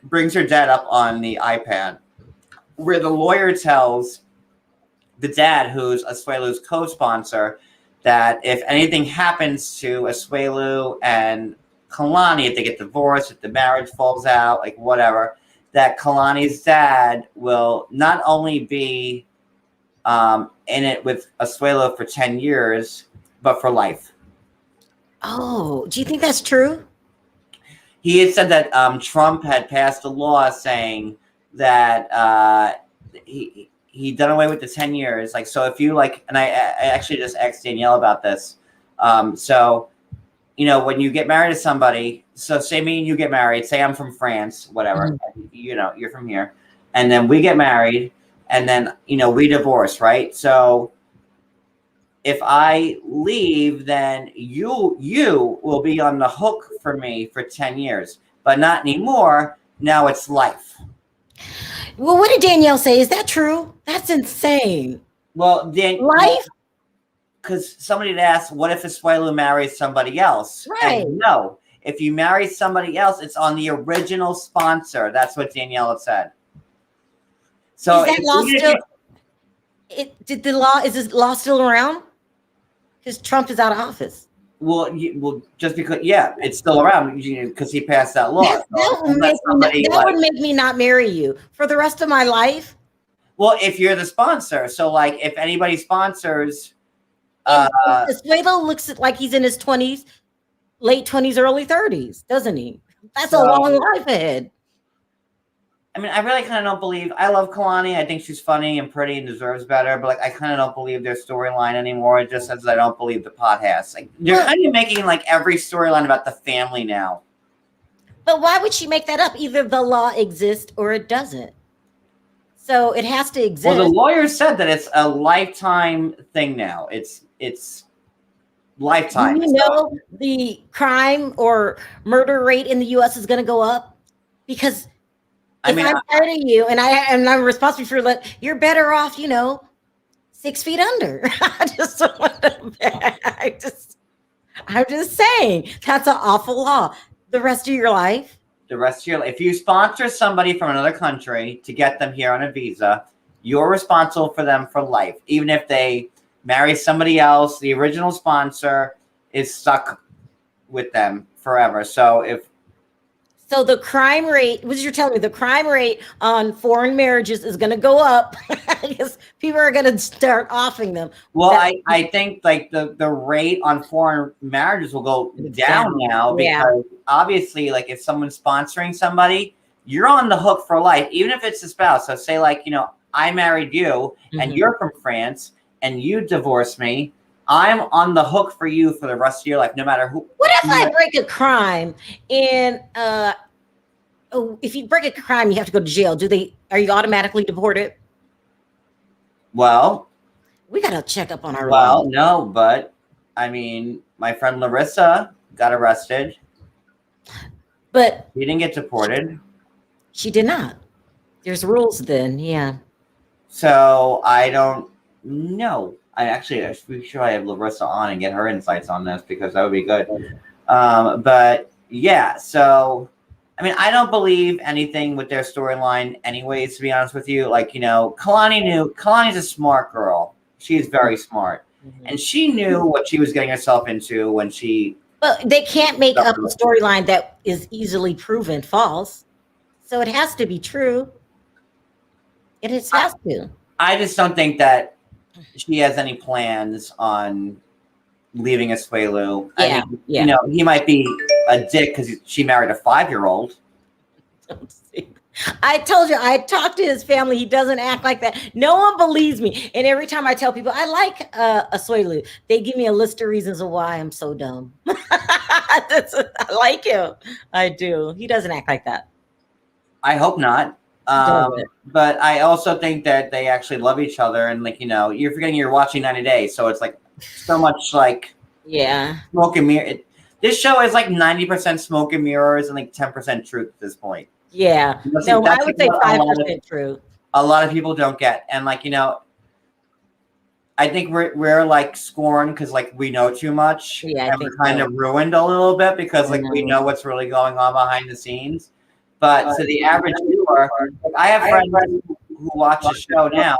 brings her dad up on the iPad, where the lawyer tells the dad, who's Asuelu's co-sponsor, that if anything happens to Asuelu and Kalani, if they get divorced, if the marriage falls out, like whatever, that Kalani's dad will not only be in it with Asuelu for 10 years, but for life. Oh, do you think that's true? He had said that Trump had passed a law saying that he done away with the 10 years. Like, so if you like, and I actually just asked Danielle about this. So, when you get married to somebody, so say me and you get married, say I'm from France, whatever, you're from here. And then we get married and then, we divorce, right? So if I leave, then you will be on the hook for me for 10 years, but not anymore. Now it's life. Well, what did Danielle say? Is that true? That's insane. Well, life? because somebody had asked, what if Asuelu marries somebody else? Right. And no, if you marry somebody else, it's on the original sponsor. That's what Danielle had said. So is that law still? Is this law still around? Because Trump is out of office. Well, just because, it's still around because he passed that law. That would make me not marry you for the rest of my life. Well, if you're the sponsor, so like if anybody sponsors, Asuelu looks like he's in his 20s, late 20s, early 30s, doesn't he? That's a long life ahead. I mean, I really kind of don't believe. I love Kalani. I think she's funny and pretty and deserves better. But like, I kind of don't believe their storyline anymore. Just as I don't believe the podcast. Like, they're kind of making like every storyline about the family now. But why would she make that up? Either the law exists or it doesn't. So it has to exist. Well, the lawyer said that it's a lifetime thing now. It's lifetime. You know, the crime or murder rate in the U.S. is going to go up because. If I'm part of you and I'm responsible for that, you're better off, 6 feet under. I'm just saying that's an awful law. The rest of your life. If you sponsor somebody from another country to get them here on a visa, you're responsible for them for life. Even if they marry somebody else, the original sponsor is stuck with them forever. So the crime rate, what you're telling me, the crime rate on foreign marriages is going to go up because people are going to start offering them. Well, I think like the rate on foreign marriages will go down now because obviously, like if someone's sponsoring somebody, you're on the hook for life, even if it's a spouse. So say like, I married you and you're from France and you divorced me. I'm on the hook for you for the rest of your life, no matter who. What if I break a crime and if you break a crime, you have to go to jail. Are you automatically deported? Well, we got to check up on our. Well, no, but I mean, my friend Larissa got arrested, but she didn't get deported. She did not. There's rules then, yeah. So I don't know. I'm sure I have Larissa on and get her insights on this because that would be good. But yeah, so I mean, I don't believe anything with their storyline anyways, to be honest with you. Like, Kalani's a smart girl. She's very smart. And she knew what she was getting herself into when she... But they can't make up a storyline that is easily proven false. So it has to be true. It has to. I just don't think that she has any plans on leaving Asuelu. Yeah, he might be a dick because she married a 5-year-old. I told you, I talked to his family. He doesn't act like that. No one believes me. And every time I tell people I like Asuelu, they give me a list of reasons of why I'm so dumb. I like him. I do. He doesn't act like that. I hope not. But I also think that they actually love each other. And you're forgetting you're watching 90 Days. So it's like so much like smoke and mirror. This show is like 90% smoke and mirrors and like 10% truth at this point. Yeah. No, I would say 5% true. A lot of people don't get. And I think we're like scorned because like we know too much. Yeah, and we're kind of ruined a little bit because like we know what's really going on behind the scenes. But to the average viewer, I have friends who watch the show now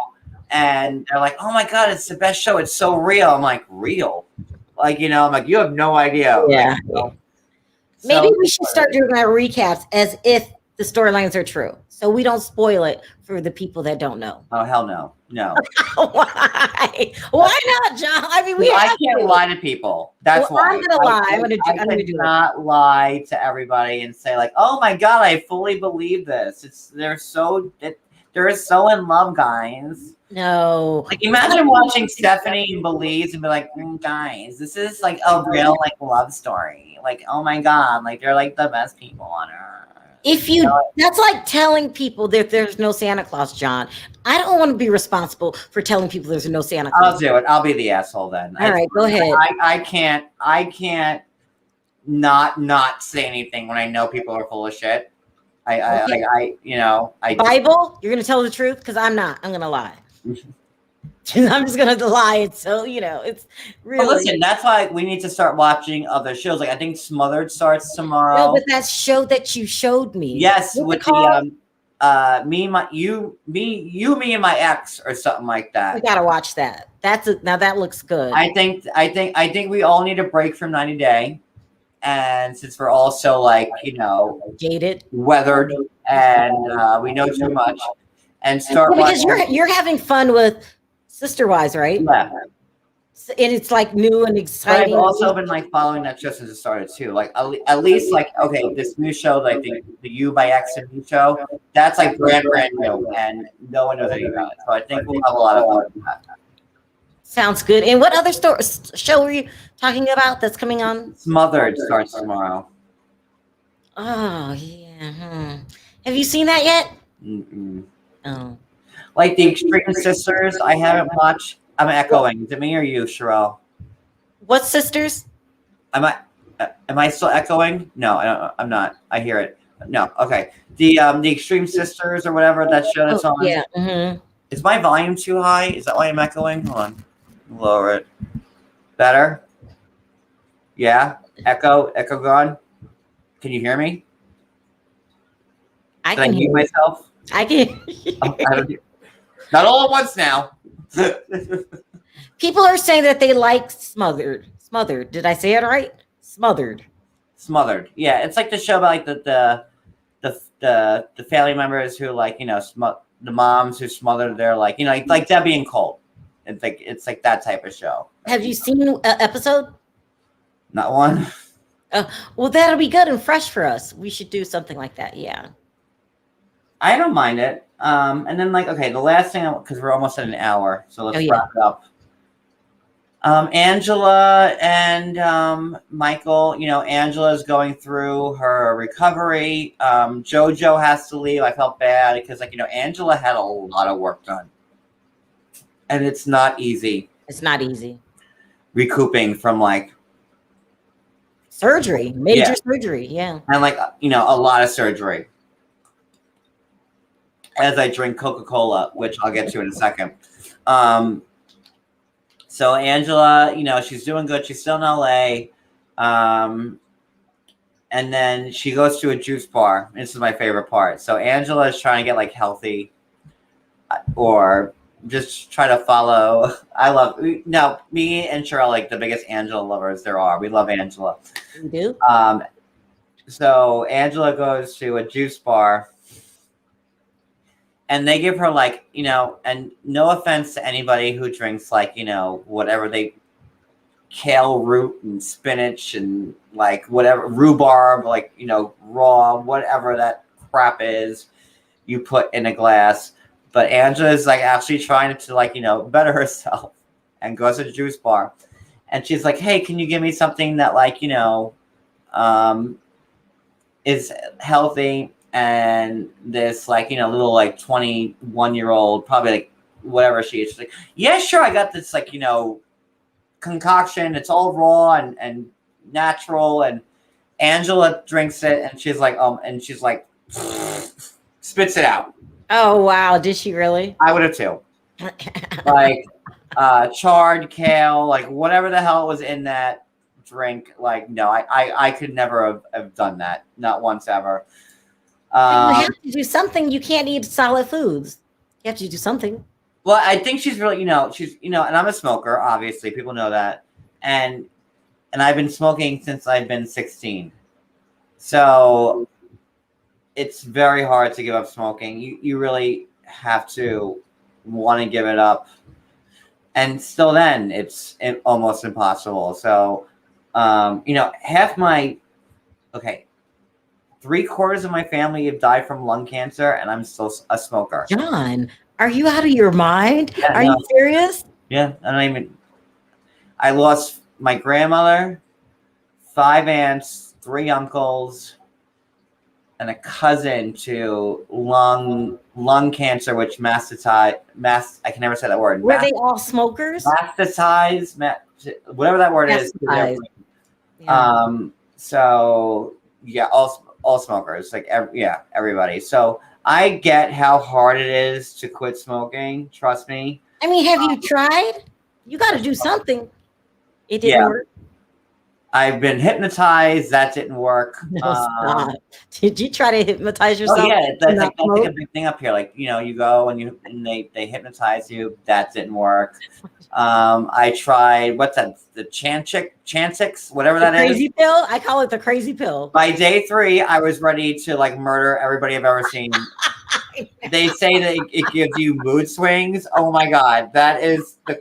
and they're like, oh my God, it's the best show. It's so real. I'm like, real? Like, I'm like, you have no idea. Yeah. Maybe we should start doing our recaps as if the storylines are true. So we don't spoil it for the people that don't know. Oh, hell no. No. Why? Why not, John? I mean, I can't lie to people. That's why. I'm going to lie. I'm going to do not lie to everybody and say like, oh my God, I fully believe this. They're so in love, guys. No. Like imagine watching Stephanie and Belize and be like, guys, this is like a real like love story. Like, oh my God, like they're like the best people on earth. That's like telling people that there's no Santa Claus, John. I don't want to be responsible for telling people there's no Santa Claus. I'll do it. I'll be the asshole then. All right, go ahead. I can't not say anything when I know people are full of shit. Bible, you're going to tell the truth because I'm not. I'm going to lie. I'm just gonna lie. It's so it's really. But listen, that's why we need to start watching other shows. Like I think Smothered starts tomorrow. No, but that show that you showed me. Yes, What's with it called? the me and my ex or something like We that. gotta watch that. Now that looks good. I think we all need a break from 90 Day, and since we're all so like Jaded. weathered and we know too much, and start Because watching. you're having fun with Sister Wives, right? Yeah. And it's like new and But I've exciting. also been like following that show since it started too. Like at least like okay, this new show, like the You by X and Me show, that's like brand new, and no one knows anything about it. So I think we'll have a lot of fun with that. Sounds good. And what other show were you talking about that's coming on? Smothered starts tomorrow. Oh yeah. Have you seen that yet? Mm-mm. Oh. Like the Extreme Sisters, I haven't watched. I'm echoing. Is it me or you, Sharrell? What sisters? Am I still echoing? No, I'm not. I hear it. No, okay. The Extreme Sisters or whatever that show that's on. Yeah. Mm-hmm. Is my volume too high? Is that why I'm echoing? Hold on. Lower it. Better? Yeah? Echo gone? Can you hear me? I Did I can mute hear. myself? I can. Not all at once now. People are saying that they like Smothered. Smothered. Did I say it right? Smothered. Smothered. Yeah, it's like the show about like the family members who like the moms who smothered their like like Debbie and Colt. It's like that type of show. Have you seen an episode? Not one. Well, that'll be good and fresh for us. We should do something like that. Yeah. I don't mind it. And then like okay, the last thing because we're almost at an hour, so let's wrap it up. Angela and Michael, Angela's going through her recovery. JoJo has to leave. I felt bad because Angela had a lot of work done. And it's not easy. It's not easy. Recouping from like surgery, major surgery. Yeah. And like, a lot of surgery. As I drink Coca-Cola, which I'll get to in a second. So Angela, she's doing good. She's still in LA. And then she goes to a juice bar. This is my favorite part. So Angela is trying to get like healthy or just try to follow. Me and Sharrell, like the biggest Angela lovers there are. We love Angela. We do. So Angela goes to a juice bar. And they give her like, and no offense to anybody who drinks like, whatever kale root and spinach and like whatever rhubarb, like, raw, whatever that crap is you put in a glass. But Angela is like actually trying to like, better herself and goes to the juice bar. And she's like, hey, can you give me something that like, is healthy? And this like little like 21-year-old probably like whatever she is, she's like, yeah, sure, I got this like concoction, it's all raw and natural. And Angela drinks it and she's like spits it out. Oh wow, did she really? I would have too. Like charred kale, like whatever the hell was in that drink. Like no, I could never have done that, not once ever. You have to do something. You can't eat solid foods. You have to do something. Well, I think she's really, she's, and I'm a smoker, obviously, people know that. And I've been smoking since I've been 16. So it's very hard to give up smoking. You really have to want to give it up. And still then it's almost impossible. So, half my, 3/4 of my family have died from lung cancer, and I'm still a smoker. John, are you out of your mind? Yeah, are you serious? Yeah, I lost my grandmother, 5 aunts, 3 uncles, and a cousin to lung cancer, which I can never say that word. Were they all smokers? Whatever that word is. Yeah. So yeah, all smokers, like everybody. So I get how hard it is to quit smoking. Trust me. I mean, have you tried? You got to do something. It didn't work. I've been hypnotized. That didn't work. No, stop. Did you try to hypnotize yourself? Oh yeah, that's like a big thing up here. Like, you know, you go and they hypnotize you. That didn't work. I tried, what's that? The Chantix, whatever that is. Crazy pill. I call it the crazy pill. By day 3, I was ready to like murder everybody I've ever seen. They say that it gives you mood swings. Oh my God, that is the.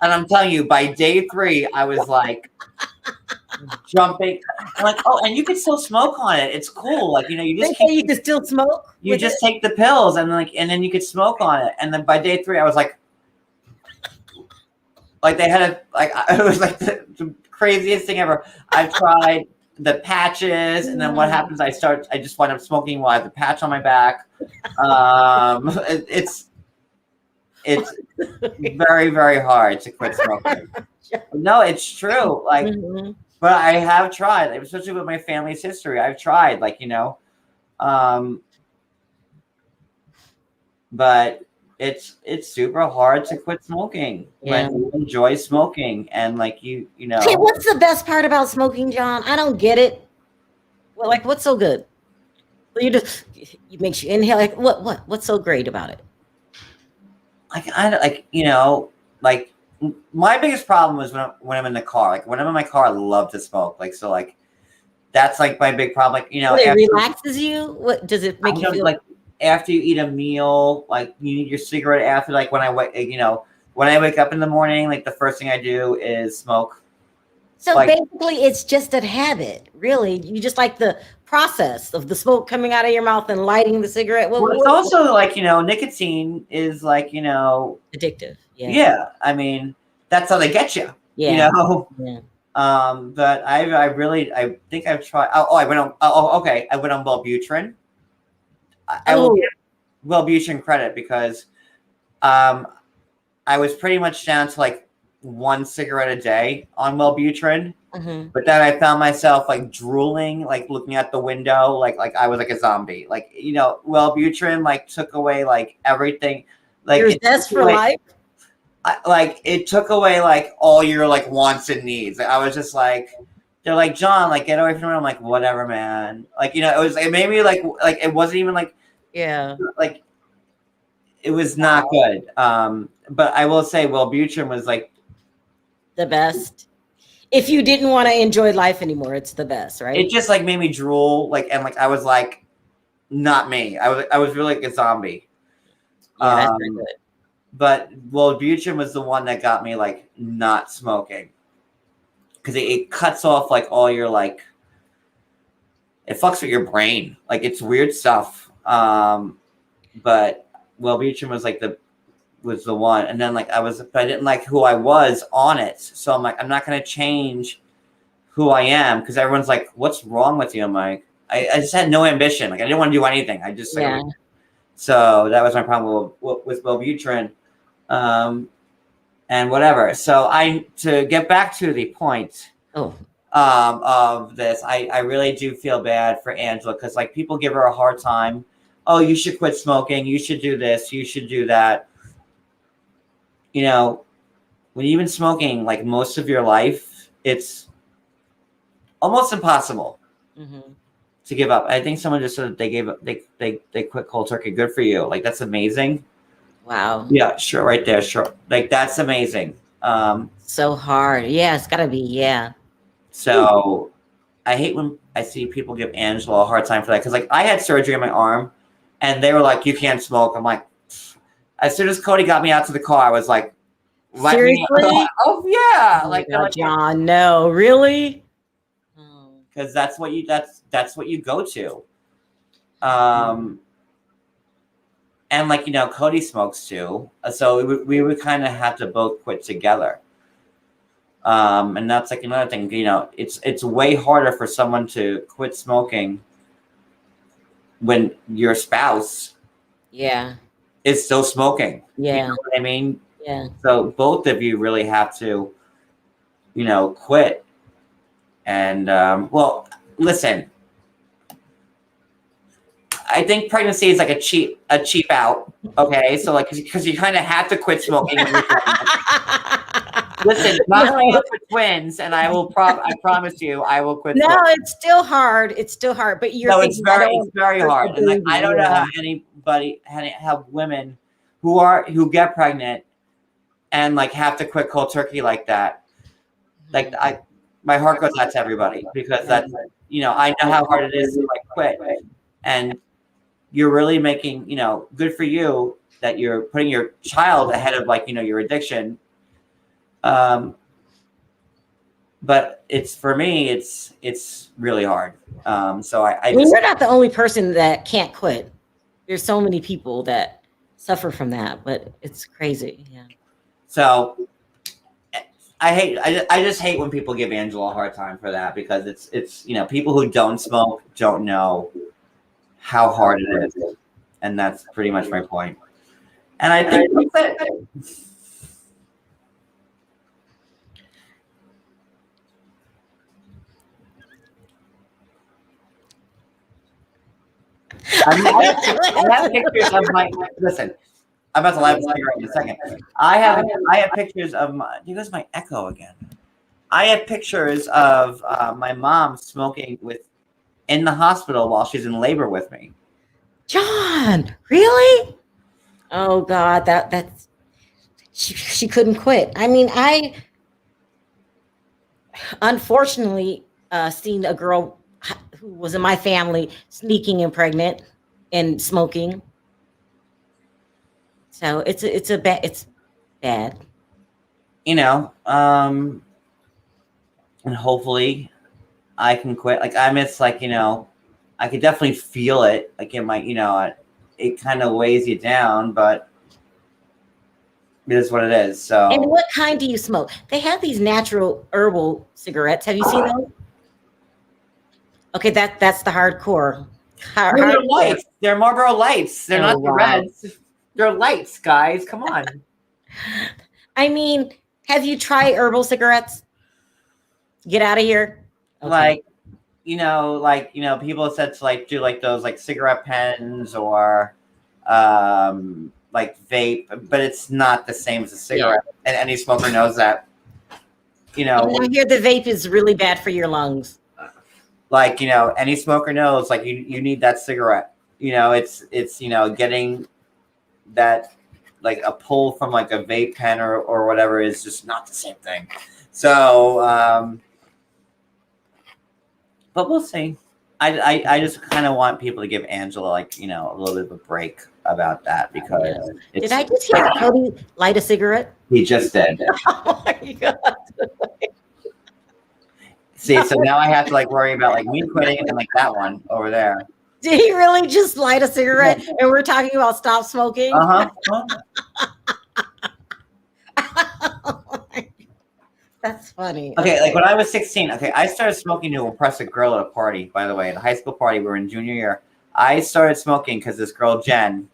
And I'm telling you, by day 3, I was like jumping. I'm like, oh, and you can still smoke on it. It's cool. Like, you know, you just you can still smoke. You just take the pills and then you could smoke on it. And then by day 3, I was like they had it was like the craziest thing ever. I've tried the patches, and then what happens? I just wind up smoking while I have the patch on my back. It's very, very hard to quit smoking. No, it's true. Like, but I have tried, especially with my family's history. I've tried, like, you know, but it's super hard to quit smoking when you enjoy smoking, and like you know. Hey, what's the best part about smoking, John? I don't get it. Well, like, what's so good? It makes you inhale. Like, what's so great about it? Like you know, like my biggest problem was when I'm in the car. Like when I'm in my car, I love to smoke. Like, so like that's like my big problem. Like, you know, it relaxes you. What does it make you feel? Like after you eat a meal, like you need your cigarette after. Like when I wake up in the morning, like the first thing I do is smoke. So like, basically, it's just a habit. Really, you just like the process of the smoke coming out of your mouth and lighting the cigarette. Well, it's also like, you know, nicotine is like, you know, addictive. Yeah. I mean, that's how they get you. Yeah. You know. Yeah. But I think I've tried. I went on. Okay. I went on Wellbutrin. I will give Wellbutrin credit because, I was pretty much down to like 1 cigarette a day on Wellbutrin. But then I found myself like drooling, like looking at the window, like I was like a zombie. Like, you know, Wellbutrin like took away like everything. Like your zest for life. Like it took away like all your like wants and needs. Like, I was just like, they're like, John, like get away from me. I'm like, whatever, man. Like, you know, it made me like it wasn't even like, like it was not good. But I will say Wellbutrin was like the best. If you didn't want to enjoy life anymore, it's the best, right? It just like made me drool, like, and like I was like, not me. I was really like a zombie. Yeah, that's pretty good. But Wellbutrin was the one that got me like not smoking, because it cuts off like all your like, it fucks with your brain. Like it's weird stuff. But Wellbutrin was like was the one, and then like I didn't like who I was on it, so I'm like, I'm not gonna change who I am, because everyone's like, what's wrong with you? I'm like, I just had no ambition. Like I didn't want to do anything. I just like, so that was my problem with Wellbutrin, and whatever. So to get back to the point of this, I really do feel bad for Angela, because like people give her a hard time. Oh, you should quit smoking. You should do this. You should do that. You know, when you've been smoking like most of your life, it's almost impossible to give up. I think someone just said they gave up. They quit cold turkey. Good for you. Like that's amazing. Wow. Yeah, sure, right there, sure. Like that's amazing. So hard. Yeah, it's gotta be. Yeah. So I hate when I see people give Angela a hard time for that, because like I had surgery on my arm, and they were like, "You can't smoke." I'm like. As soon as Cody got me out to the car, I was like, seriously? Oh yeah. Like, John, no, really? Because that's what you go to. And like, you know, Cody smokes too. So we would kind of have to both quit together. And that's like another thing, you know, it's way harder for someone to quit smoking when your spouse is still smoking. Yeah. You know what I mean? Yeah. So both of you really have to, you know, quit. And well, listen, I think pregnancy is like a cheap out. Okay, so like because you kind of have to quit smoking. When you're pregnant. Listen, not for twins, and I promise you, I will quit. No, smoking. it's still hard. It's still hard, but you're. No, it's very hard. And like, I don't know how anybody have women who get pregnant and like have to quit cold turkey like that. Like my heart goes out to everybody because that's I know how hard it is to like quit, and you're really making good for you that you're putting your child ahead of like your addiction. But it's for me, it's really hard. So I just, you're not the only person that can't quit. There's so many people that suffer from that, but it's crazy. Yeah. So I just hate when people give Angela a hard time for that because it's people who don't smoke don't know how hard it is, and that's pretty much my point. And I think that's it. I have pictures of my. Listen, I'm about to live cigarette in a second. I have pictures of my. Here goes my echo again. I have pictures of my mom smoking in the hospital while she's in labor with me. John, really? Oh God, that's she couldn't quit. I mean, I unfortunately seen a girl who was in my family sneaking and pregnant and smoking. So it's bad. And hopefully I can quit. Like I miss I could definitely feel it. Like in my, it kind of weighs you down, but it is what it is. So. And what kind do you smoke? They have these natural herbal cigarettes. Have you seen those? Okay, that's the hardcore. They're lights. They're Marlboro Lights. They're not the reds. They're lights, guys. Come on. I mean, have you tried herbal cigarettes? Get out of here. Okay. People said to do those cigarette pens or vape, but it's not the same as a cigarette. Yeah. And any smoker knows that. And I hear the vape is really bad for your lungs. Any smoker knows, you need that cigarette. It's getting that, a pull from a vape pen or whatever is just not the same thing. So, but we'll see. I just kind of want people to give Angela, a little bit of a break about that because. Did I just hear Cody light a cigarette? He just did. Oh my God. See, so now I have to worry about me quitting and that one over there. Did he really just light a cigarette? And we're talking about stop smoking? That's funny. Okay, when I was 16, I started smoking to impress a girl at a party, by the way, at a high school party. We were in junior year. I started smoking because this girl, Jen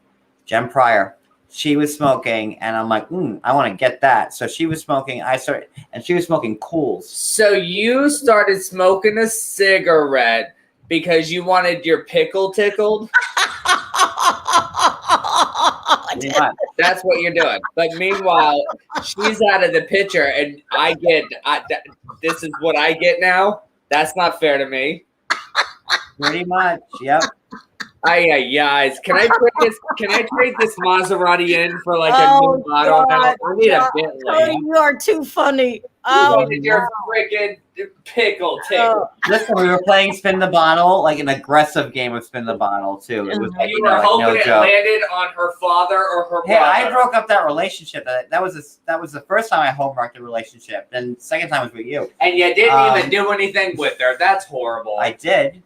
Pryor, she was smoking, and I'm like, I want to get that. So she was smoking. And she was smoking Cools. So you started smoking a cigarette because you wanted your pickle tickled? That's what you're doing. But meanwhile, she's out of the picture, and this is what I get now. That's not fair to me. Pretty much, yep. Guys, can I trade this Maserati in for a new bottle now? I need a Bentley. Cody, you are too funny. Your freaking pickle tickle. Listen, we were playing Spin the Bottle, an aggressive game of Spin the Bottle too. It was you were hoping it landed on her father or her brother. Hey, I broke up that relationship. That was the first time I homeworked a relationship, and the second time was with you. And you didn't even do anything with her. That's horrible. I did.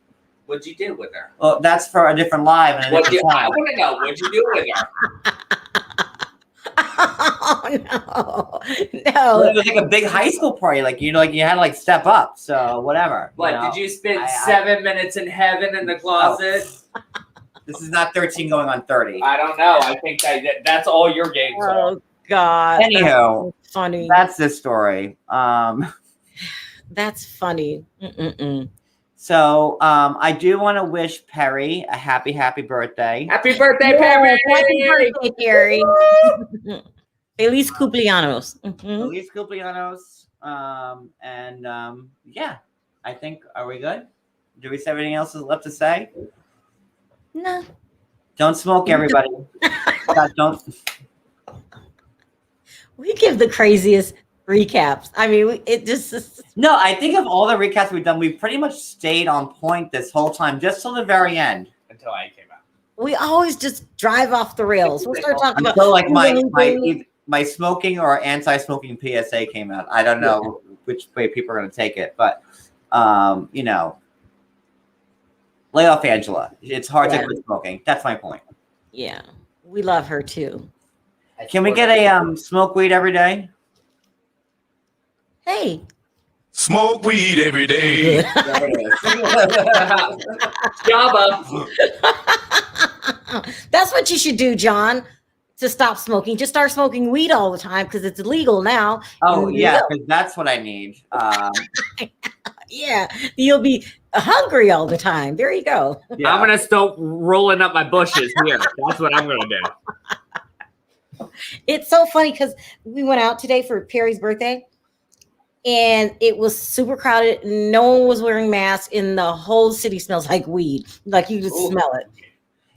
What'd you do with her? Well, that's for a different live and a different time. I want to know, what'd you do with her? Oh, no. It was a big high school party. You had to step up. So whatever. Did you spend 7 minutes in heaven in the closet? Oh. This is not 13 going on 30. I don't know. I think that's all your games are. Oh God. Anywho, that's funny. That's this story. That's funny. So I do want to wish Perry a happy birthday. Happy birthday, Perry! Happy birthday, Perry. Feliz cumpleaños. Feliz cumpleaños. Yeah, I think, are we good? Do we have anything else left to say? No. Don't smoke, everybody. God, don't. We give the craziest recaps. I mean, it just. No, I think of all the recaps we've done, we pretty much stayed on point this whole time, just till the very end. Until I came out. We always just drive off the rails. We'll start talking about. Until like my smoking or anti-smoking PSA came out. I don't know which way people are going to take it, but you know, lay off Angela. It's hard to quit smoking. That's my point. Yeah, we love her too. Can we get a smoke weed every day? Hey. Smoke weed every day. Jabba. That's what you should do, John, to stop smoking. Just start smoking weed all the time because it's illegal now. Oh, yeah, because that's what I need. Yeah, you'll be hungry all the time. There you go. Yeah. I'm going to start rolling up my bushes here. That's what I'm going to do. It's so funny because we went out today for Perry's birthday. And it was super crowded. No one was wearing masks, and the whole city smells like weed. Like you just smell it.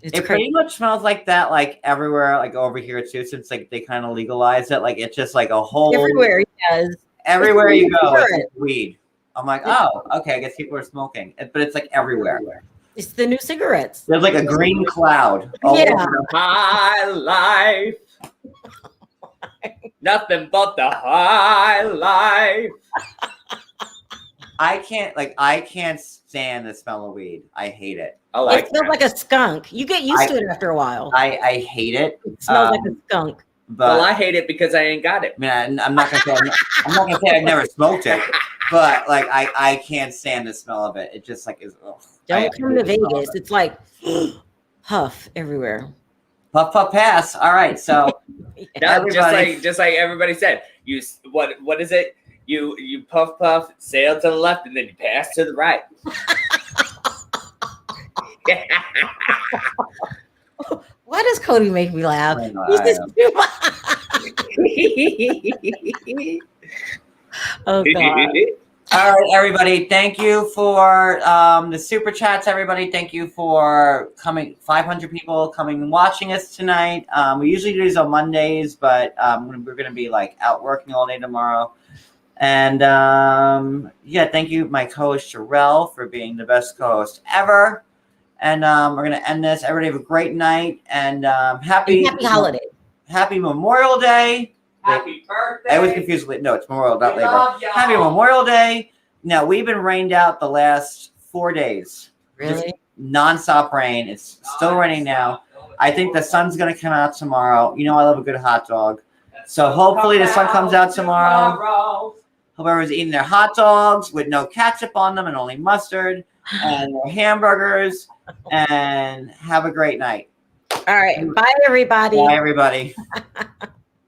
It pretty much smells like that, like everywhere, like over here too. Since like they kind of legalized it, like it's just like a whole everywhere. Yes, everywhere you go, it's weed. I'm like, oh, okay. I guess people are smoking, but it's like everywhere. It's the new cigarettes. There's like a green cloud. Yeah, High life. Nothing but the high life. I can't stand the smell of weed. I hate it. Oh, it smells like a skunk. You get used to it after a while. I hate it. It smells like a skunk. But well, I hate it because I ain't got it. I mean, I'm not gonna say I've never smoked it, but like I can't stand the smell of it. It just like is. Ugh. Don't come to Vegas. It's like puff everywhere. Puff puff pass. All right, so No, just like everybody said. You what is it? You puff puff, sail to the left, and then you pass to the right. Why does Cody make me laugh? Oh God. All right, everybody. Thank you for the super chats. Everybody, thank you for coming. 500 people coming and watching us tonight. We usually do these on Mondays, but we're going to be like out working all day tomorrow. And yeah, thank you, my co-host Sharrell, for being the best co-host ever. And we're going to end this. Everybody have a great night and happy holiday. Happy Memorial Day. Happy birthday. I was confused with no, it's Memorial, not Labor. love y'all. Happy Memorial Day. Now we've been rained out the last 4 days. Really? Just nonstop rain. It's still raining now. I think the sun's gonna come out tomorrow. You know I love a good hot dog. So hopefully the sun comes out tomorrow. Hope everyone's eating their hot dogs with no ketchup on them and only mustard and their hamburgers. And have a great night. All right. Bye, everybody. Bye, everybody.